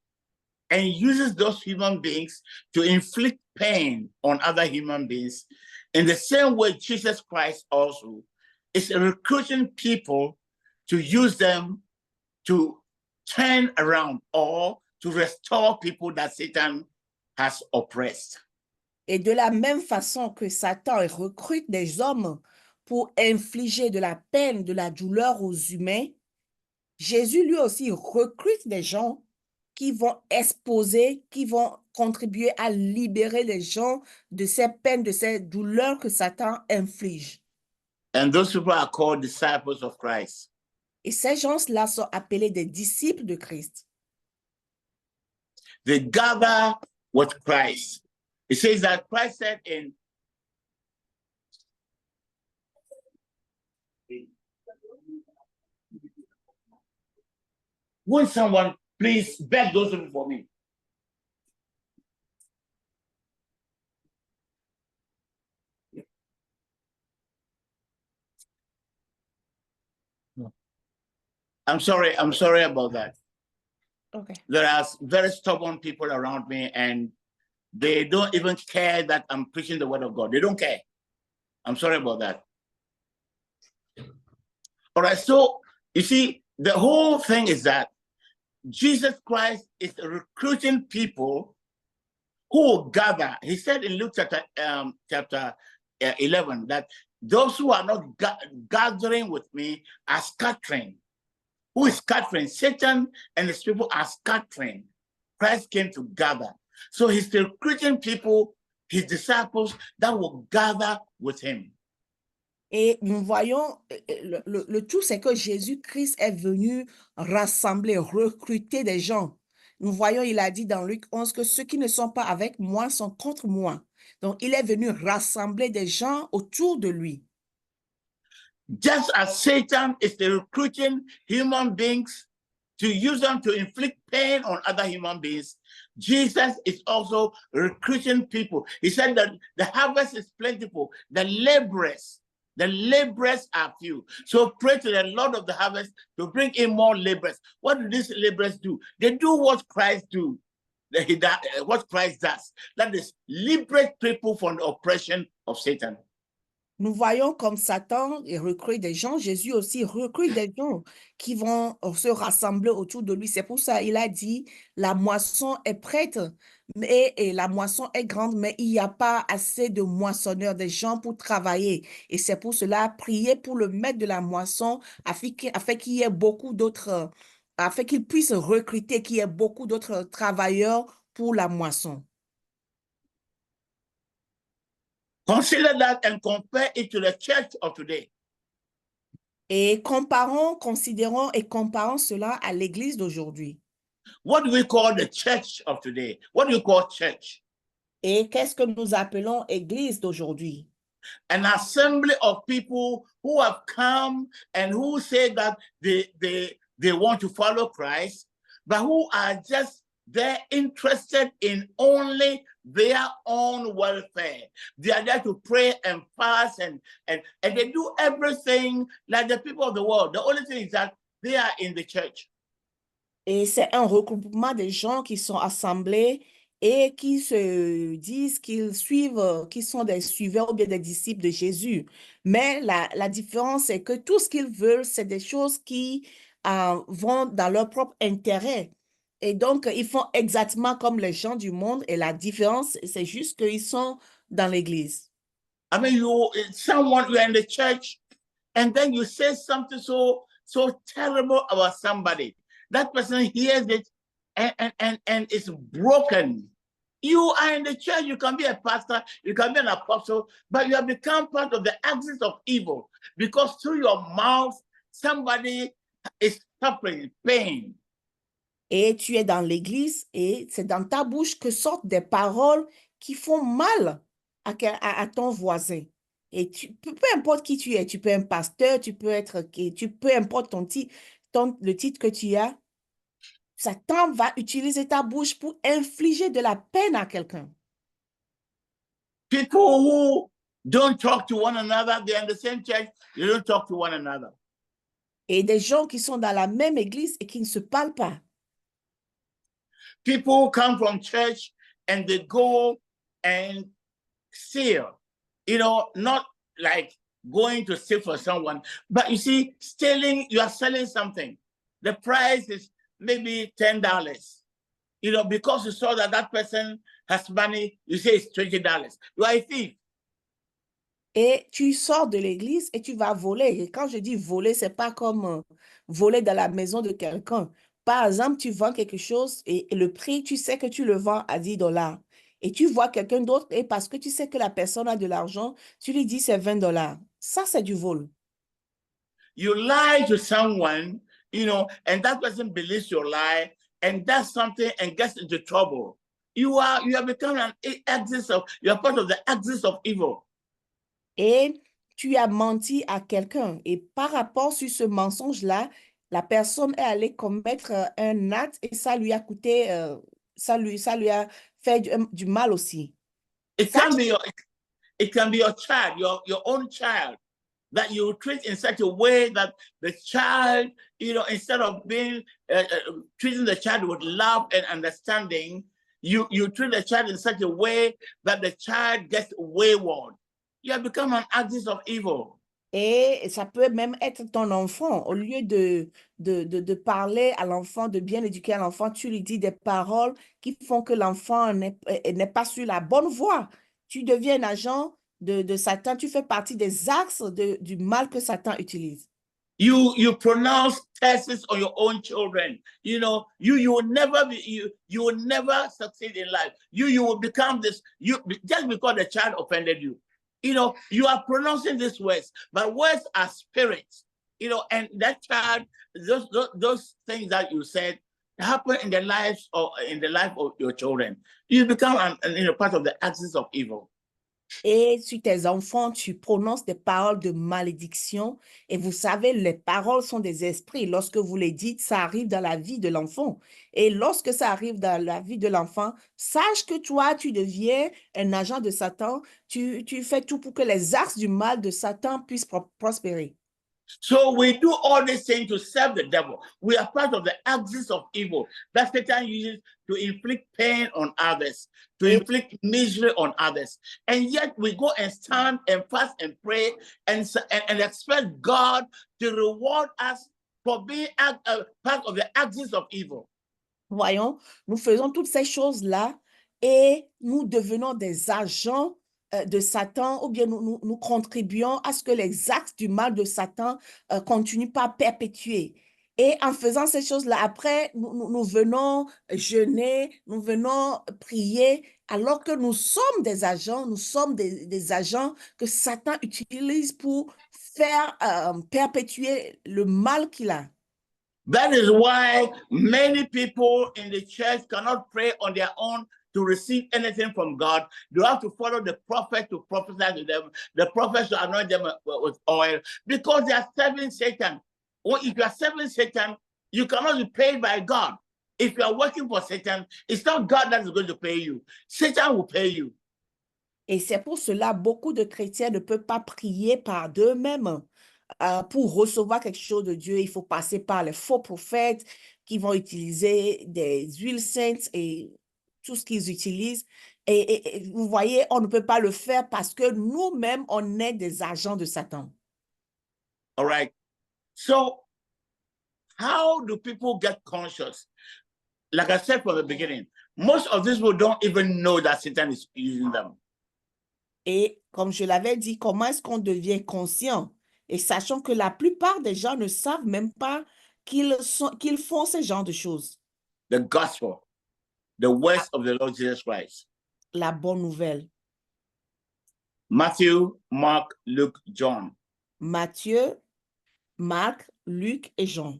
and uses those human beings to inflict pain on other human beings, in the same way, Jesus Christ also is recruiting people to use them to turn around or to restore people that Satan has oppressed. Et de la même façon que Satan recrute des hommes pour infliger de la peine, de la douleur aux humains, Jésus lui aussi recrute des gens qui vont exposer, qui vont contribuer à libérer les gens de ces peines, de ces douleurs que Satan inflige. And those people are called disciples of Christ. Et ces gens-là sont appelés des disciples de Christ. They gather with Christ. It says that Christ said in Won't someone please beg those people for me? I'm sorry about that. Okay. There are very stubborn people around me, and they don't even care that I'm preaching the word of God. They don't care. I'm sorry about that. All right, so you see, the whole thing is that Jesus Christ is recruiting people who will gather. He said in Luke chapter 11 that those who are not gathering with me are scattering. Who is scattering? Satan and his people are scattering. Christ came to gather. So he's recruiting people, his disciples, that will gather with him. Et nous voyons, le tout, c'est que Jésus-Christ est venu rassembler, recruter des gens. Nous voyons, il a dit dans Luc 11 que ceux qui ne sont pas avec moi sont contre moi. Donc, il est venu rassembler des gens autour de lui. Just as Satan is recruiting human beings to use them to inflict pain on other human beings, Jesus is also recruiting people. He said that the harvest is plentiful, the laborers are few. So pray to the Lord of the harvest to bring in more laborers. What do these laborers do? They do what Christ do. What Christ does. That is, liberate people from the oppression of Satan. Nous voyons comme Satan recrute des gens, Jésus aussi recrute des gens qui vont se rassembler autour de lui. C'est pour ça qu'il a dit, la moisson est prête, et la moisson est grande, mais il n'y a pas assez de moissonneurs, des gens pour travailler. Et c'est pour cela, prier pour le maître de la moisson, afin qu'il y ait beaucoup d'autres, afin qu'il puisse recruter, qu'il y ait beaucoup d'autres travailleurs pour la moisson. Consider that and compare it to the church of today. Et considérons et comparons cela à l'église d'aujourd'hui. What do we call the church of today? What do you call church? Et qu'est-ce que nous appelons église d'aujourd'hui? An assembly of people who have come and who say that they want to follow Christ, but who are just they're interested in only their own welfare. They are there to pray and fast and they do everything like the people of the world. The only thing is that they are in the church. Et c'est un regroupement de gens qui sont assemblés et qui se disent qu'ils suivent, qu'ils sont des suiveurs ou bien des disciples de Jésus. Mais la différence, c'est que tout ce qu'ils veulent, c'est des choses qui vont dans leur propre intérêt. Et donc, ils font exactement comme les gens du monde. Et la différence, c'est juste qu'ils sont dans l'église. I mean, you're in the church, and then you say something so terrible about somebody. That person hears it and it's broken. You are in the church, you can be a pastor, you can be an apostle, but you have become part of the axis of evil because through your mouth, somebody is suffering pain. Et tu es dans l'église et c'est dans ta bouche que sortent des paroles qui font mal à ton voisin. Et peu importe qui tu es, tu peux être un pasteur, peu importe le titre que tu as, Satan va utiliser ta bouche pour infliger de la peine à quelqu'un. People who don't talk to one another, they're in the same church, they don't talk to one another. Et des gens qui sont dans la même église et qui ne se parlent pas. People who come from church and they go and steal, not like going to steal for someone, but you see, stealing, you are selling something. The price is maybe $10. Because you saw that person has money, you say it's $20. You are a thief. Et tu sors de l'église et tu vas voler. Et quand je dis voler, c'est pas comme voler dans la maison de quelqu'un. Par exemple, tu vends quelque chose et le prix, tu sais que tu le vends à $10. Et tu vois quelqu'un d'autre et parce que tu sais que la personne a de l'argent, tu lui dis c'est $20. Ça, c'est du vol. You lie to someone, and that person believes your lie and does something and gets into trouble. You have become you are part of the axis of evil. Et tu as menti à quelqu'un. Et par rapport sur ce mensonge-là, La personne est allée commettre un acte et ça lui a coûté, ça lui a fait du mal aussi. It can be your child, your own child, that you treat in such a way that the child, instead of being treating the child with love and understanding, you treat the child in such a way that the child gets wayward. You have become an axis of evil. Et ça peut même être ton enfant. Au lieu de parler à l'enfant, de bien éduquer l'enfant, tu lui dis des paroles qui font que l'enfant n'est pas sur la bonne voie. Tu deviens un agent de Satan. Tu fais partie des axes du mal que Satan utilise. You pronounce curses on your own children. You will never you will never succeed in life. You will become this, just because the child offended you. You are pronouncing these words, but words are spirits, and that child, those things that you said happen in the life of your children. You become part of the axis of evil. Et sur tes enfants, tu prononces des paroles de malédiction. Et vous savez, les paroles sont des esprits. Lorsque vous les dites, ça arrive dans la vie de l'enfant. Et lorsque ça arrive dans la vie de l'enfant, sache que toi, tu deviens un agent de Satan. Tu fais tout pour que les axes du mal de Satan puissent prospérer. So we do all these things to serve the devil. We are part of the axis of evil that Satan uses to inflict pain on others, to inflict misery on others. And yet we go and stand and fast and pray and expect God to reward us for being part of the axis of evil. Voyons, nous faisons toutes ces choses-là et nous devenons des agents de Satan, ou bien nous contribuons à ce que les actes du mal de Satan continuent pas à perpétuer. Et en faisant ces choses-là, après, nous venons jeûner, nous venons prier, alors que nous sommes des agents, des agents que Satan utilise pour faire perpétuer le mal qu'il a. That is why many people in the church cannot pray on their own to receive anything from God. They have to follow the prophet to prophesy to them, the prophets to anoint them with oil, because they are serving Satan. Or if you are serving Satan, you cannot be paid by God. If you are working for Satan, it's not God that is going to pay you. Satan will pay you. Et c'est pour cela beaucoup de chrétiens ne peuvent pas prier par d'eux-mêmes. Pour recevoir quelque chose de Dieu, il faut passer par les faux prophètes qui vont utiliser des huiles saintes et tout ce qu'ils utilisent. Et vous voyez, on ne peut pas le faire parce que nous-mêmes, on est des agents de Satan. All right. So, how do people get conscious? Like I said from the beginning, most of these people don't even know that Satan is using them. Et comme je l'avais dit, comment est-ce qu'on devient conscient? Et sachant que la plupart des gens ne savent même pas qu'ils font ce genre de choses. The gospel, the words of the Lord Jesus Christ. La bonne nouvelle. Matthew, Mark, Luke, John. Matthieu, Marc, Luc et Jean.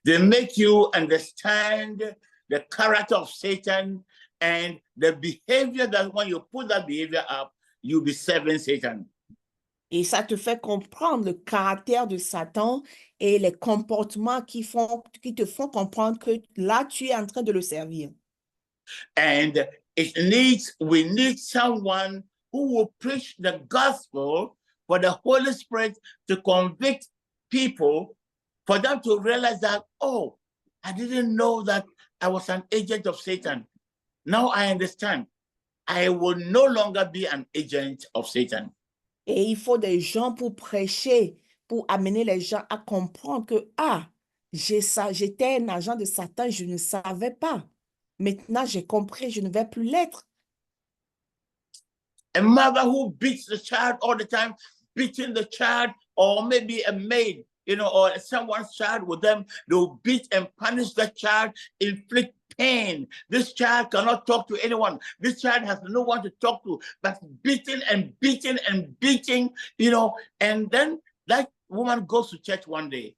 They make you understand the character of Satan and the behavior that when you put that behavior up, you'll be serving Satan. Et ça te fait comprendre le caractère de Satan et les comportements qui te font comprendre que là, tu es en train de le servir. And we need someone who will preach the gospel for the Holy Spirit to convict people, for them to realize that, oh, I didn't know that I was an agent of Satan. Now I understand. I will no longer be an agent of Satan. Et il faut des gens pour prêcher, pour amener les gens à comprendre que, j'étais un agent de Satan, je ne savais pas. Maintenant, j'ai compris, je ne vais plus l'être. A mother who beats the child all the time, beating the child, or maybe a maid, or someone's child with them, they'll beat and punish the child, inflict pain. This child cannot talk to anyone. This child has no one to talk to, but beating and beating and beating, and then that woman goes to church one day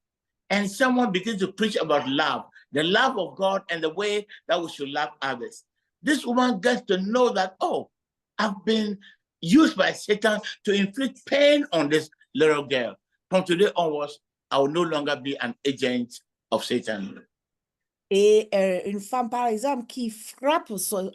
and someone begins to preach about love, the love of God and the way that we should love others. This woman gets to know that, oh, I've been used by Satan to inflict pain on this little girl. From today onwards, I will no longer be an agent of Satan. Et une femme, par exemple, qui frappe son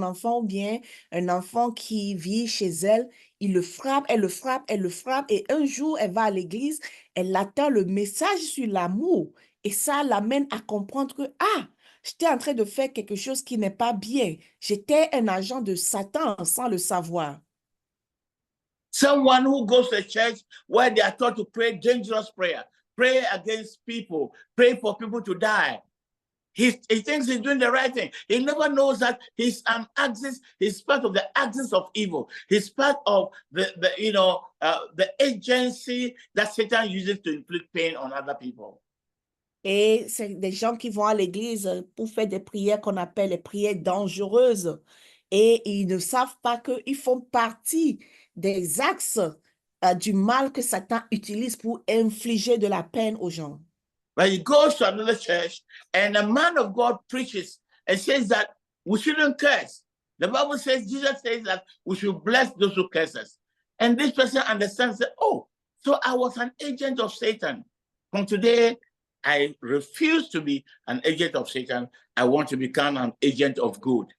enfant ou bien un enfant qui vit chez elle, il le frappe, elle le frappe, elle le frappe. Et un jour, elle va à l'église, elle attend le message sur l'amour. Et ça l'amène à comprendre que, ah, j'étais en train de faire quelque chose qui n'est pas bien. J'étais un agent de Satan sans le savoir. Someone who goes to church where they are taught to pray dangerous prayer, pray against people, pray for people to die. He thinks he's doing the right thing. He never knows that he's an axis. He's part of the axis of evil. He's part of the agency that Satan uses to inflict pain on other people. Et c'est des gens qui vont à l'église pour faire des prières qu'on appelle les prières dangereuses. Et ils ne savent pas qu'ils font partie des axes du mal que Satan utilise pour infliger de la peine aux gens. But he goes to another church and a man of God preaches and says that we shouldn't curse. The Bible says, Jesus says that we should bless those who curse us. And this person understands that, oh, so I was an agent of Satan. From today, I refuse to be an agent of Satan. I want to become an agent of good.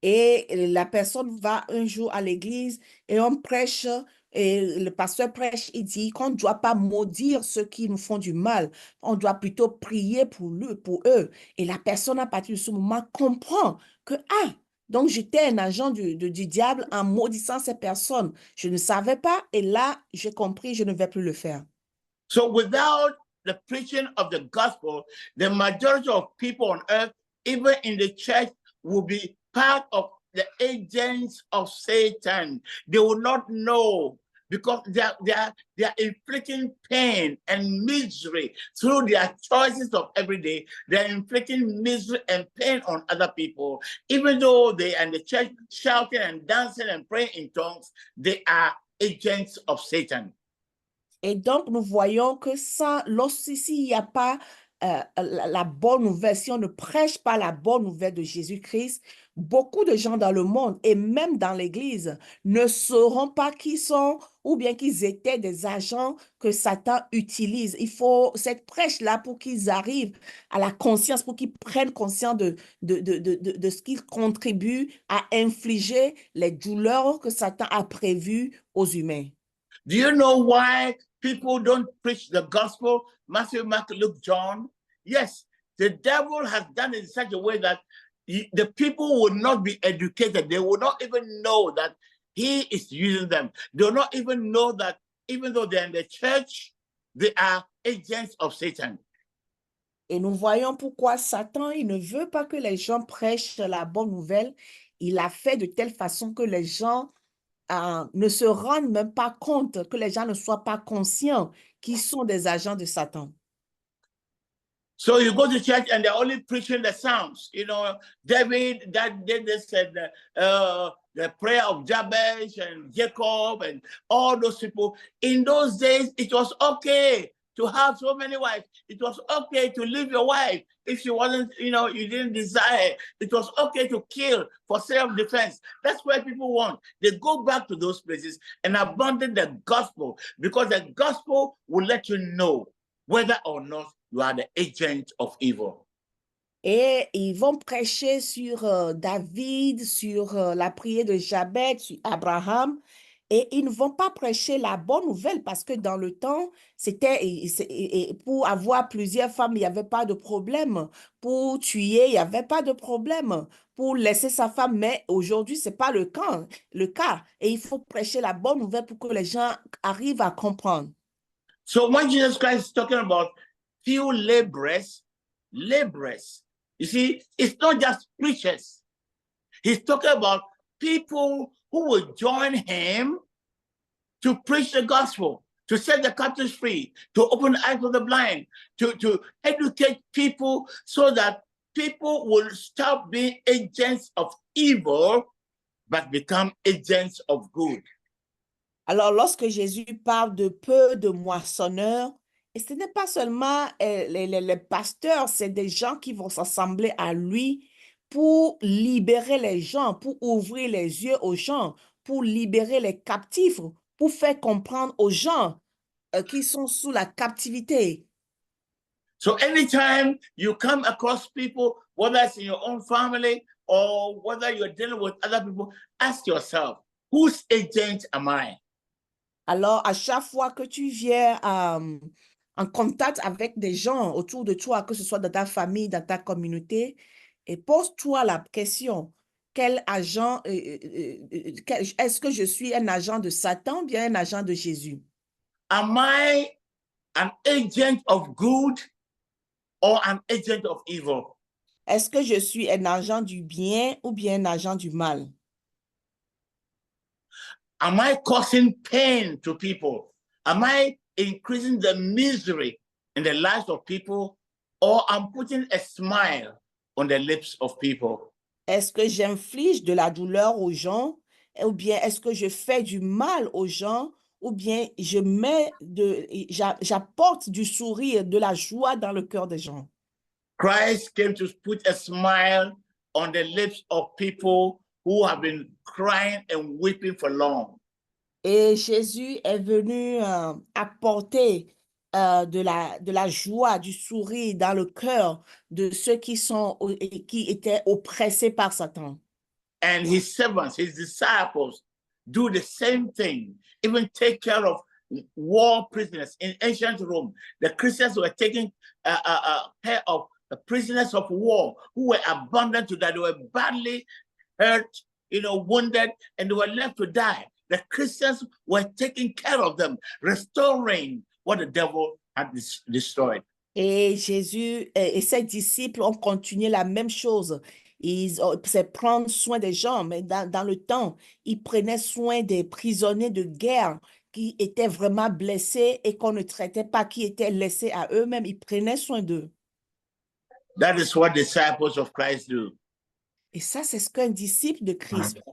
Et la personne va un jour à l'église et on prêche, et le pasteur prêche, il dit qu'on ne doit pas maudire ceux qui nous font du mal. On doit plutôt prier pour eux. Et la personne, à partir de ce moment, comprend que, ah, donc j'étais un agent du diable en maudissant ces personnes. Je ne savais pas et là, j'ai compris, je ne vais plus le faire. So without the preaching of the gospel, the majority of people on earth, even in the church, will be part of the agents of Satan. They will not know because they are inflicting pain and misery through their choices of every day. They're inflicting misery and pain on other people. Even though they are in the church shouting and dancing and praying in tongues, they are agents of Satan. Et donc, nous voyons que s'il n'y a pas la bonne nouvelle, si on ne prêche pas la bonne nouvelle de Jésus-Christ, beaucoup de gens dans le monde et même dans l'Église ne sauront pas qui sont ou bien qu'ils étaient des agents que Satan utilise. Il faut cette prêche-là pour qu'ils arrivent à la conscience, pour qu'ils prennent conscience de ce qu'ils contribuent à infliger les douleurs que Satan a prévues aux humains. Do you know why people don't preach the gospel? Matthew, Mark, Luke, John. Yes, the devil has done it in such a way that the people will not be educated. They will not even know that he is using them. They will not even know that even though they're in the church, they are agents of Satan. Et nous voyons pourquoi Satan, il ne veut pas que les gens prêchent la bonne nouvelle. Il a fait de telle façon que les gens ne se rendent même pas compte, que les gens ne soient pas conscients qu'ils sont des agents de Satan. So you go to church and they're only preaching the Psalms. You know, David, that did this, and the prayer of Jabez and Jacob and all those people. In those days, it was okay to have so many wives. It was okay to leave your wife if she wasn't, you didn't desire. It was okay to kill for self-defense. That's what people want. They go back to those places and abandon the gospel because the gospel will let you know whether or not you are the agent of evil. Et ils vont prêcher sur David, sur la prière de Jabez, sur Abraham. Et ils ne vont pas prêcher la bonne nouvelle parce que dans le temps, c'était pour avoir plusieurs femmes, il n'y avait pas de problème. Pour tuer, il n'y avait pas de problème. Pour laisser sa femme, mais aujourd'hui, ce n'est pas le cas. Et il faut prêcher la bonne nouvelle pour que les gens arrivent à comprendre. So when Jesus Christ is talking about few laborers, you see, it's not just preachers. He's talking about people who will join him to preach the gospel, to set the captives free, to open the eyes of the blind, to educate people so that people will stop being agents of evil, but become agents of good. Alors, lorsque Jésus parle de peu de moissonneurs, et ce n'est pas seulement les pasteurs, c'est des gens qui vont s'assembler à lui pour libérer les gens, pour ouvrir les yeux aux gens, pour libérer les captifs, pour faire comprendre aux gens qui sont sous la captivité. So anytime you come across people, whether it's in your own family or whether you're dealing with other people, ask yourself, whose agent am I? Alors, à chaque fois que tu viens en contact avec des gens autour de toi, que ce soit dans ta famille, dans ta communauté, et pose-toi la question, quel agent, est-ce que je suis un agent de Satan ou bien un agent de Jésus? Am I an agent of good or an agent of evil? Est-ce que je suis un agent du bien ou bien un agent du mal? Am I causing pain to people? Am I increasing the misery in the lives of people, or I'm putting a smile on the lips of people? Est-ce que j'inflige de la douleur aux gens ou bien est-ce que je fais du mal aux gens ou bien j'apporte du sourire, de la joie dans le cœur des gens? Christ came to put a smile on the lips of people who have been crying and weeping for long. Et Jésus est venu apporter de la joie, du sourire dans le cœur de ceux qui étaient oppressés par Satan. And his servants, his disciples, do the same thing, even take care of war prisoners. In ancient Rome, the Christians were taking care of the prisoners of war who were abandoned to die. They were badly hurt, wounded, and they were left to die. The Christians were taking care of them, restoring what the devil had destroyed. Et Jésus et ses disciples ont continué la même chose. C'est prendre soin des gens, mais dans le temps, ils prenaient soin des prisonniers de guerre qui étaient vraiment blessés et qu'on ne traitait pas, qui étaient laissés à eux-mêmes. Ils prenaient soin d'eux. That is what disciples of Christ do. Et ça, c'est ce qu'un disciple de Christ fait.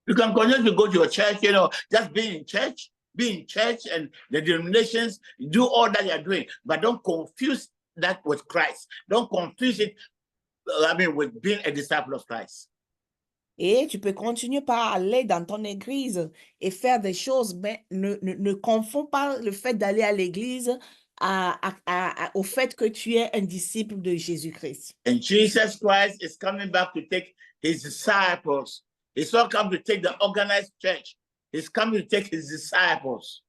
You can continue to go to your church, just be in church and the denominations, do all that you're doing, but don't confuse that with Christ. Don't confuse it, with being a disciple of Christ. Et tu peux continuer par aller dans ton église et faire des choses, mais ne confonds pas le fait d'aller à l'église au fait que tu es un disciple de Jésus-Christ. And Jesus Christ is coming back to take his disciples. He's not come to take the organized church. He's coming to take his disciples.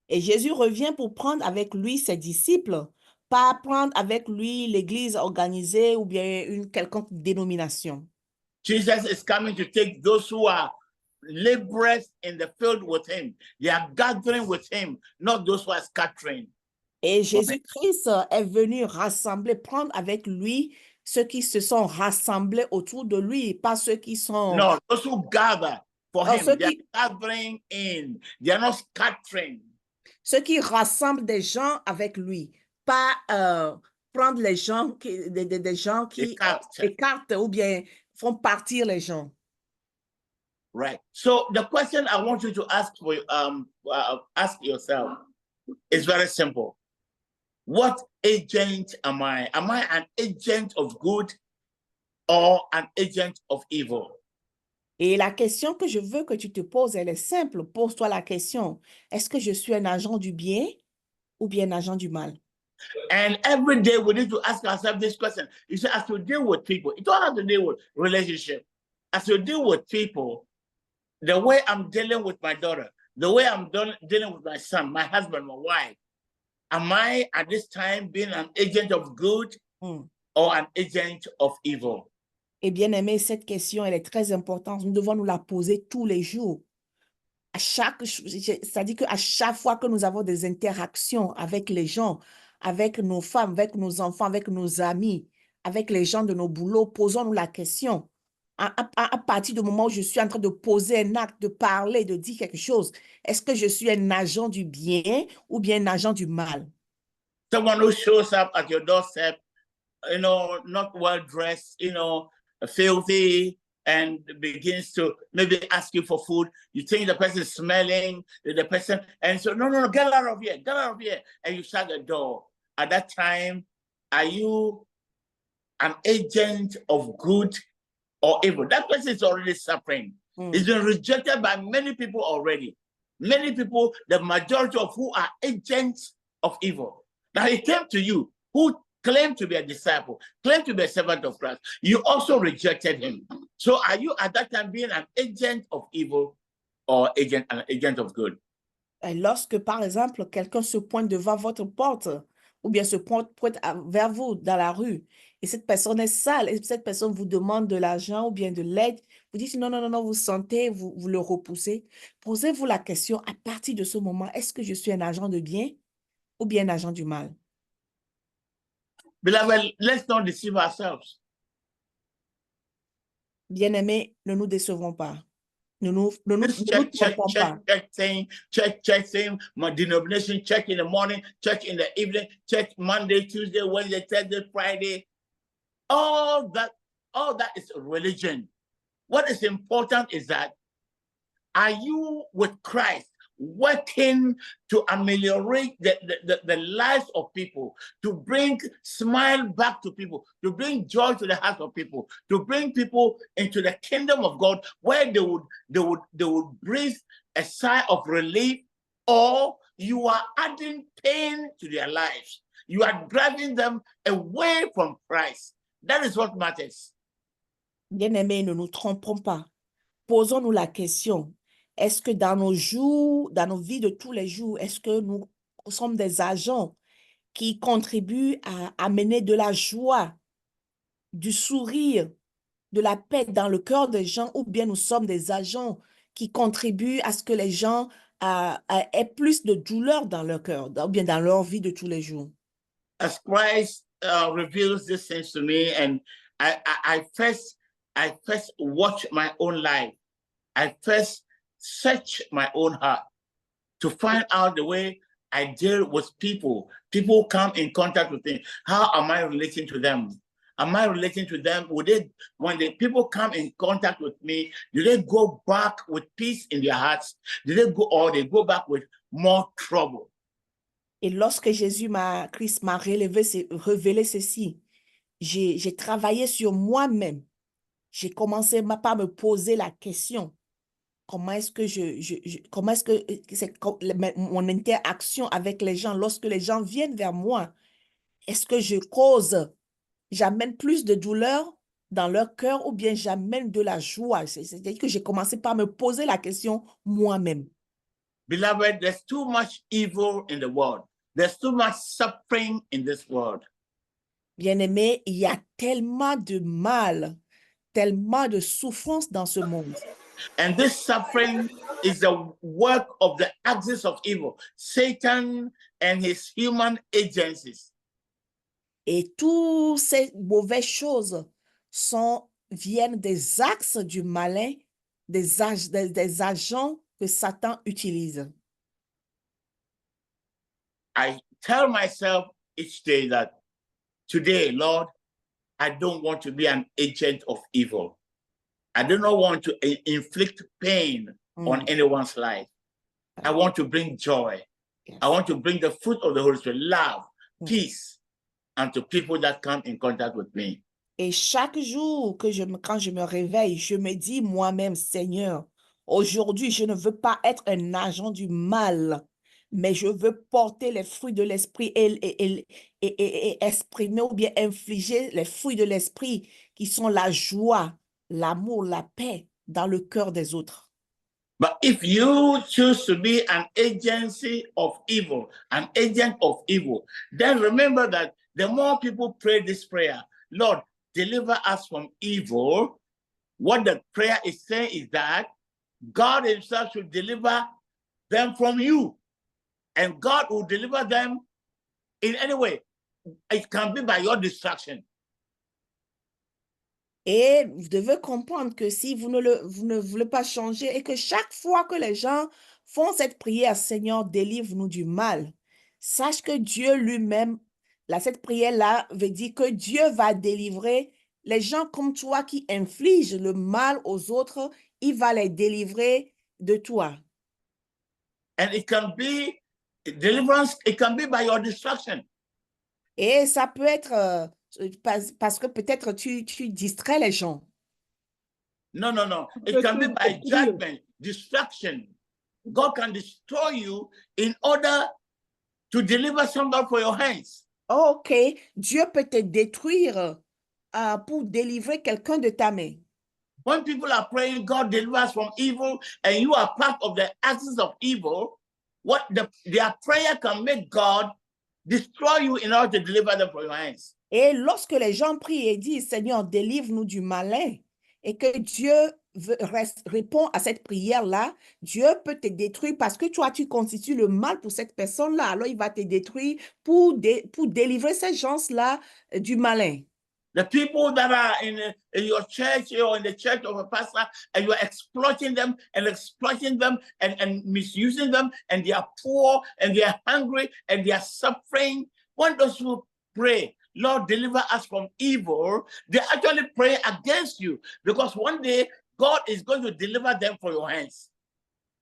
Et Jésus revient pour prendre avec lui ses disciples, pas prendre avec lui l'église organisée ou bien une quelconque dénomination. Jesus is coming to take those who are laborers in the field with him. They are gathering with him, not those who are scattering. Et Jésus-Christ est venu rassembler, prendre avec lui ceux qui se sont rassemblés autour de lui, pas ceux qui sont... No, those who gather for him, ceux they are gathering in. They are not scattering. Ceux qui rassemblent des gens avec lui, pas prendre les gens, des gens qui écartent ou bien font partir les gens. Right. So the question I want you to ask ask yourself is very simple. What agent am I? Am I an agent of good or an agent of evil? Et la question que je veux que tu te poses, elle est simple. Pose-toi la question. Est-ce que je suis un agent du bien ou bien un agent du mal? And every day we need to ask ourselves this question. You say, as you deal with people, you don't have to deal with relationship. As you deal with people, the way I'm dealing with my daughter, the way I'm dealing with my son, my husband, my wife, am I at this time being an agent of good or an agent of evil? Eh bien aimé, cette question, elle est très importante. Nous devons nous la poser tous les jours. C'est-à-dire qu'à chaque fois que nous avons des interactions avec les gens, avec nos femmes, avec nos enfants, avec nos amis, avec les gens de nos boulots, posons-nous la question. À partir du moment où je suis en train de poser un acte, de parler, de dire quelque chose, est-ce que je suis un agent du bien ou bien un agent du mal? Someone who shows up at your doorstep, not well dressed, filthy, and begins to maybe ask you for food. You think the person is smelling, and so, no, get out of here, and you shut the door. At that time, are you an agent of good or evil? That person is already suffering. He's been rejected by many people already. many people, the majority of who are agents of evil. Now he came to you who claimed to be a disciple, claimed to be a servant of Christ. You also rejected him. So are you at that time being an agent of evil or an agent of good? Et lorsque, par exemple, quelqu'un se pointe devant votre porte ou bien se pointe vers vous dans la rue et cette personne est sale et cette personne vous demande de l'argent ou bien de l'aide, vous dites non, non, non, non, vous sentez, vous le repoussez. Posez-vous la question à partir de ce moment, est-ce que je suis un agent de bien ou bien un agent du mal? Beloved, let's not deceive ourselves. Bien-aimés, ne nous décevrons pas. Ne nous This trompons pas. church thing, my denomination, church in the morning, church in the evening, church Monday, Tuesday, Wednesday, Thursday, Friday. All that is religion. What is important is that, are you with Christ, working to ameliorate the lives of people, to bring smile back to people, to bring joy to the hearts of people, to bring people into the kingdom of God, where they would breathe a sigh of relief, or you are adding pain to their lives. You are driving them away from Christ. That is what matters. Bien-aimés, ne nous trompons pas. Posons-nous la question. Est-ce que dans nos jours, dans nos vies de tous les jours, est-ce que nous sommes des agents qui contribuent à amener de la joie, du sourire, de la paix dans le cœur des gens, ou bien nous sommes des agents qui contribuent à ce que les gens aient plus de douleur dans leur cœur, ou bien dans leur vie de tous les jours? As Christ reveals these things to me, and I first watch my own life. I first search my own heart to find out the way I deal with people. People come in contact with me. How am I relating to them? Am I relating to them? When the people come in contact with me, do they go back with peace in their hearts? Do they go back with more trouble? Et lorsque Christ m'a révélé ceci, j'ai travaillé sur moi-même. J'ai commencé par me poser la question. Comment est-ce que c'est mon interaction avec les gens, lorsque les gens viennent vers moi, est-ce que j'amène plus de douleur dans leur cœur ou bien j'amène de la joie? C'est-à-dire que j'ai commencé par me poser la question moi-même. Beloved, there's too much evil in the world. There's too much suffering in this world. Bien-aimé, il y a tellement de mal, tellement de souffrance dans ce monde. And this suffering is the work of the axis of evil, Satan and his human agencies. Et toutes ces mauvaises choses viennent des axes du malin, des agents que Satan utilise. I tell myself each day that today, Lord, I don't want to be an agent of evil. I do not want to inflict pain on anyone's life. I want to bring joy. Yes. I want to bring the fruit of the Holy Spirit, love, peace, and to people that come in contact with me. Et chaque jour quand je me réveille, je me dis moi-même, Seigneur, aujourd'hui, je ne veux pas être un agent du mal, mais je veux porter les fruits de l'esprit et exprimer ou bien infliger les fruits de l'esprit qui sont la joie, l'amour, la paix dans le cœur des autres. But if you choose to be an agency of evil, an agent of evil, then remember that the more people pray this prayer, Lord, deliver us from evil, what the prayer is saying is that God himself should deliver them from you. And God will deliver them in any way. It can be by your destruction. Et vous devez comprendre que si vous ne voulez pas changer et que chaque fois que les gens font cette prière, Seigneur, délivre-nous du mal, sache que Dieu lui-même, cette prière-là veut dire que Dieu va délivrer les gens comme toi qui infligent le mal aux autres, il va les délivrer de toi. And it can be deliverance, it can be by your destruction. Et ça peut être parce que peut-être tu distrais les gens. No. It can be by judgment, destruction. God can destroy you in order to deliver somebody from your hands. Ok, Dieu peut te détruire pour délivrer quelqu'un de ta main. When people are praying, God delivers from evil, and you are part of the axis of evil, their prayer can make God destroy you in order to deliver them from your hands. Et lorsque les gens prient et disent, Seigneur, délivre-nous du malin, et que Dieu répond à cette prière-là, Dieu peut te détruire parce que toi, tu constitues le mal pour cette personne-là. Alors, il va te détruire pour délivrer ces gens-là du malin. The people that are in your church or in the church of a pastor, and you are exploiting them and misusing them, and they are poor and they are hungry and they are suffering. When those who pray, Lord, deliver us from evil, they actually pray against you, because one day God is going to deliver them from your hands.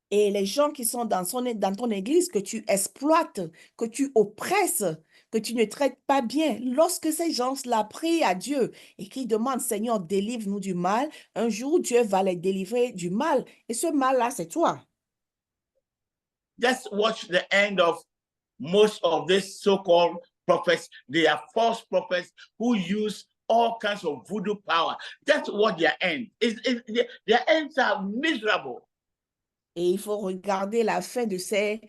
Et les gens qui sont dans ton église, que tu exploites, que tu oppresses, que tu ne traites pas bien, lorsque ces gens-là prient à Dieu et qui demandent, Seigneur, délivre-nous du mal, un jour, Dieu va les délivrer du mal. Et ce mal-là, c'est toi. Just watch the end of most of these so-called prophets. They are false prophets who use all kinds of voodoo power. That's what their end is. Their ends are miserable. Et il faut regarder la fin de ces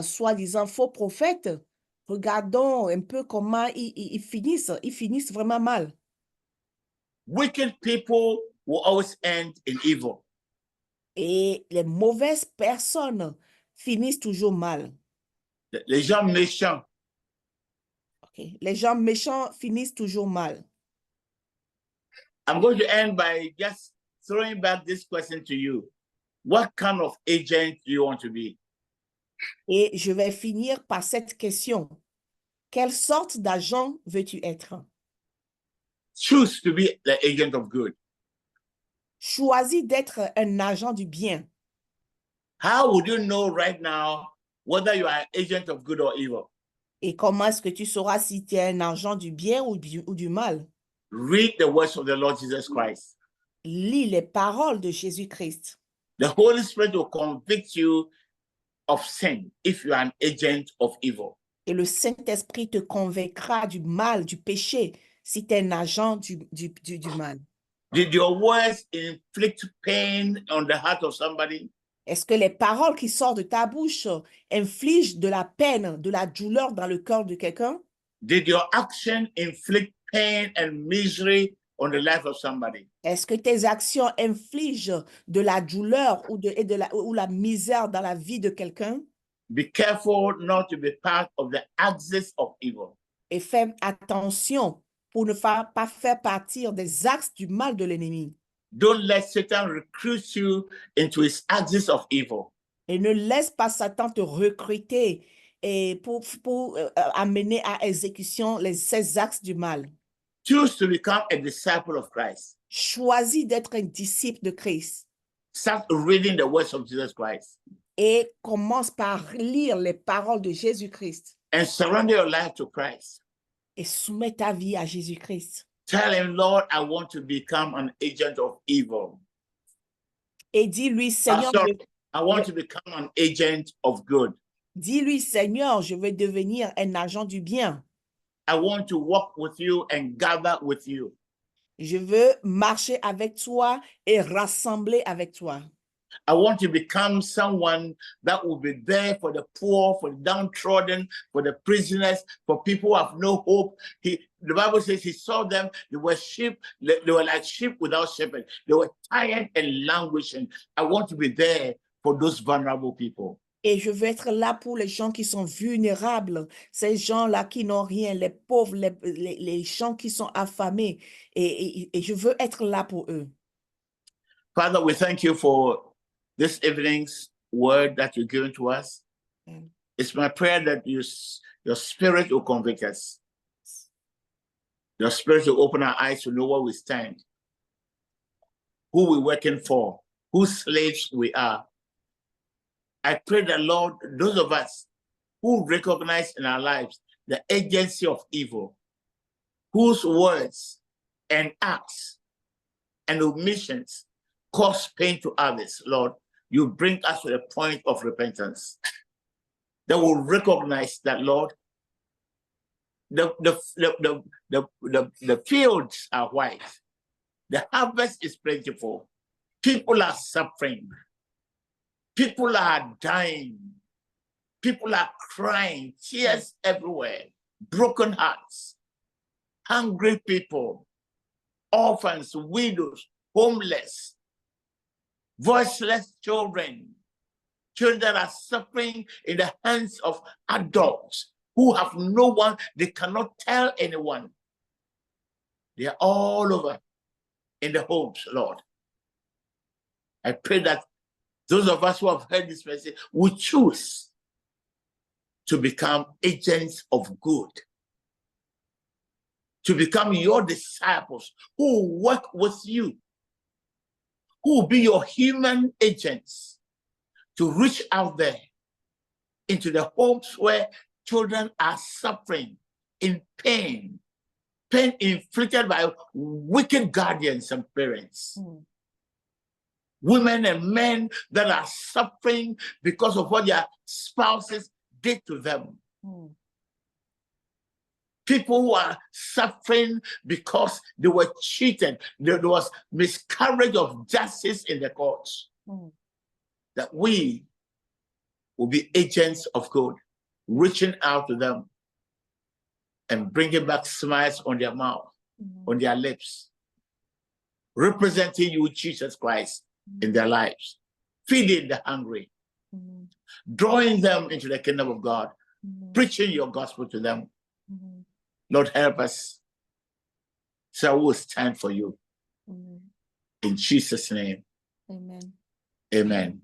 soi-disant faux prophètes. Regardons un peu comment ils finissent. Ils finissent vraiment mal. Wicked people will always end in evil. Et les mauvaises personnes finissent toujours mal. Les gens méchants. Okay. Les gens méchants finissent toujours mal. I'm going to end by just throwing back this question to you. What kind of agent do you want to be? Et je vais finir par cette question. Quelle sorte d'agent veux-tu être? Choose to be the agent of good. Choisis d'être un agent du bien. How would you know right now whether you are an agent of good or evil? Et comment est-ce que tu sauras si tu es un agent du bien ou du mal? Read the words of the Lord Jesus Christ. Lis les paroles de Jésus-Christ. The Holy Spirit will convict you of sin if you are an agent of evil. Et le Saint-Esprit te convaincra du mal, du péché, si tu es un agent du mal. Did your words inflict pain on the heart of somebody? Est-ce que les paroles qui sortent de ta bouche infligent de la peine, de la douleur dans le cœur de quelqu'un? Did your action inflict pain and misery on the life of somebody? Est-ce que tes actions infligent de la douleur ou la misère dans la vie de quelqu'un? Be careful not to be part of the axis of evil. Et fais attention pour ne pas faire partir des axes du mal de l'ennemi. Don't let Satan recruit you into his axis of evil. Et ne laisse pas Satan te recruter et pour amener à exécution ces axes du mal. Choose to become a disciple of Christ. Choisis d'être un disciple de Christ. Start reading the words of Jesus Christ. Et commence par lire les paroles de Jésus-Christ. And surrender your life to Christ. Et soumets ta vie à Jésus-Christ. Tell him, Lord, I want to become an agent of evil. Et dis-lui, Seigneur, I want to become an agent of good. Dis-lui, Seigneur, je veux devenir un agent du bien. I want to walk with you and gather with you. Je veux marcher avec toi et rassembler avec toi. I want to become someone that will be there for the poor, for the downtrodden, for the prisoners, for people who have no hope. The Bible says he saw them, they were sheep, they were like sheep without shepherd. They were tired and languishing. I want to be there for those vulnerable people. Et je veux être là pour les gens qui sont vulnérables, ces gens-là qui n'ont rien, les pauvres, les gens qui sont affamés. Et je veux être là pour eux. Father, we thank you for this evening's word that you've given to us. Amen. It's my prayer that your spirit will convict us. Your spirit will open our eyes to know where we stand, who we're working for, whose slaves we are. I pray that, Lord, those of us who recognize in our lives the agency of evil, whose words and acts and omissions cause pain to others, Lord, you bring us to the point of repentance. That will recognize that, Lord, the fields are white. The harvest is plentiful. People are suffering. People are dying. People are crying, tears everywhere, broken hearts, hungry people, orphans, widows, homeless, voiceless children, children that are suffering in the hands of adults who have no one, they cannot tell anyone. They are all over in the homes, Lord. I pray that those of us who have heard this message will choose to become agents of good, to become your disciples who will work with you, who will be your human agents to reach out there into the homes where children are suffering in pain, pain inflicted by wicked guardians and parents. Women and men that are suffering because of what their spouses did to them. People who are suffering because they were cheated. There was miscarriage of justice in the courts. That we will be agents of good, reaching out to them and bringing back smiles on their mouth, on their lips, representing you, Jesus Christ, in their lives, feeding the hungry, drawing them into the kingdom of God, preaching your gospel to them. Lord, help us so we will stand for you. In Jesus' name. Amen. Amen. Amen.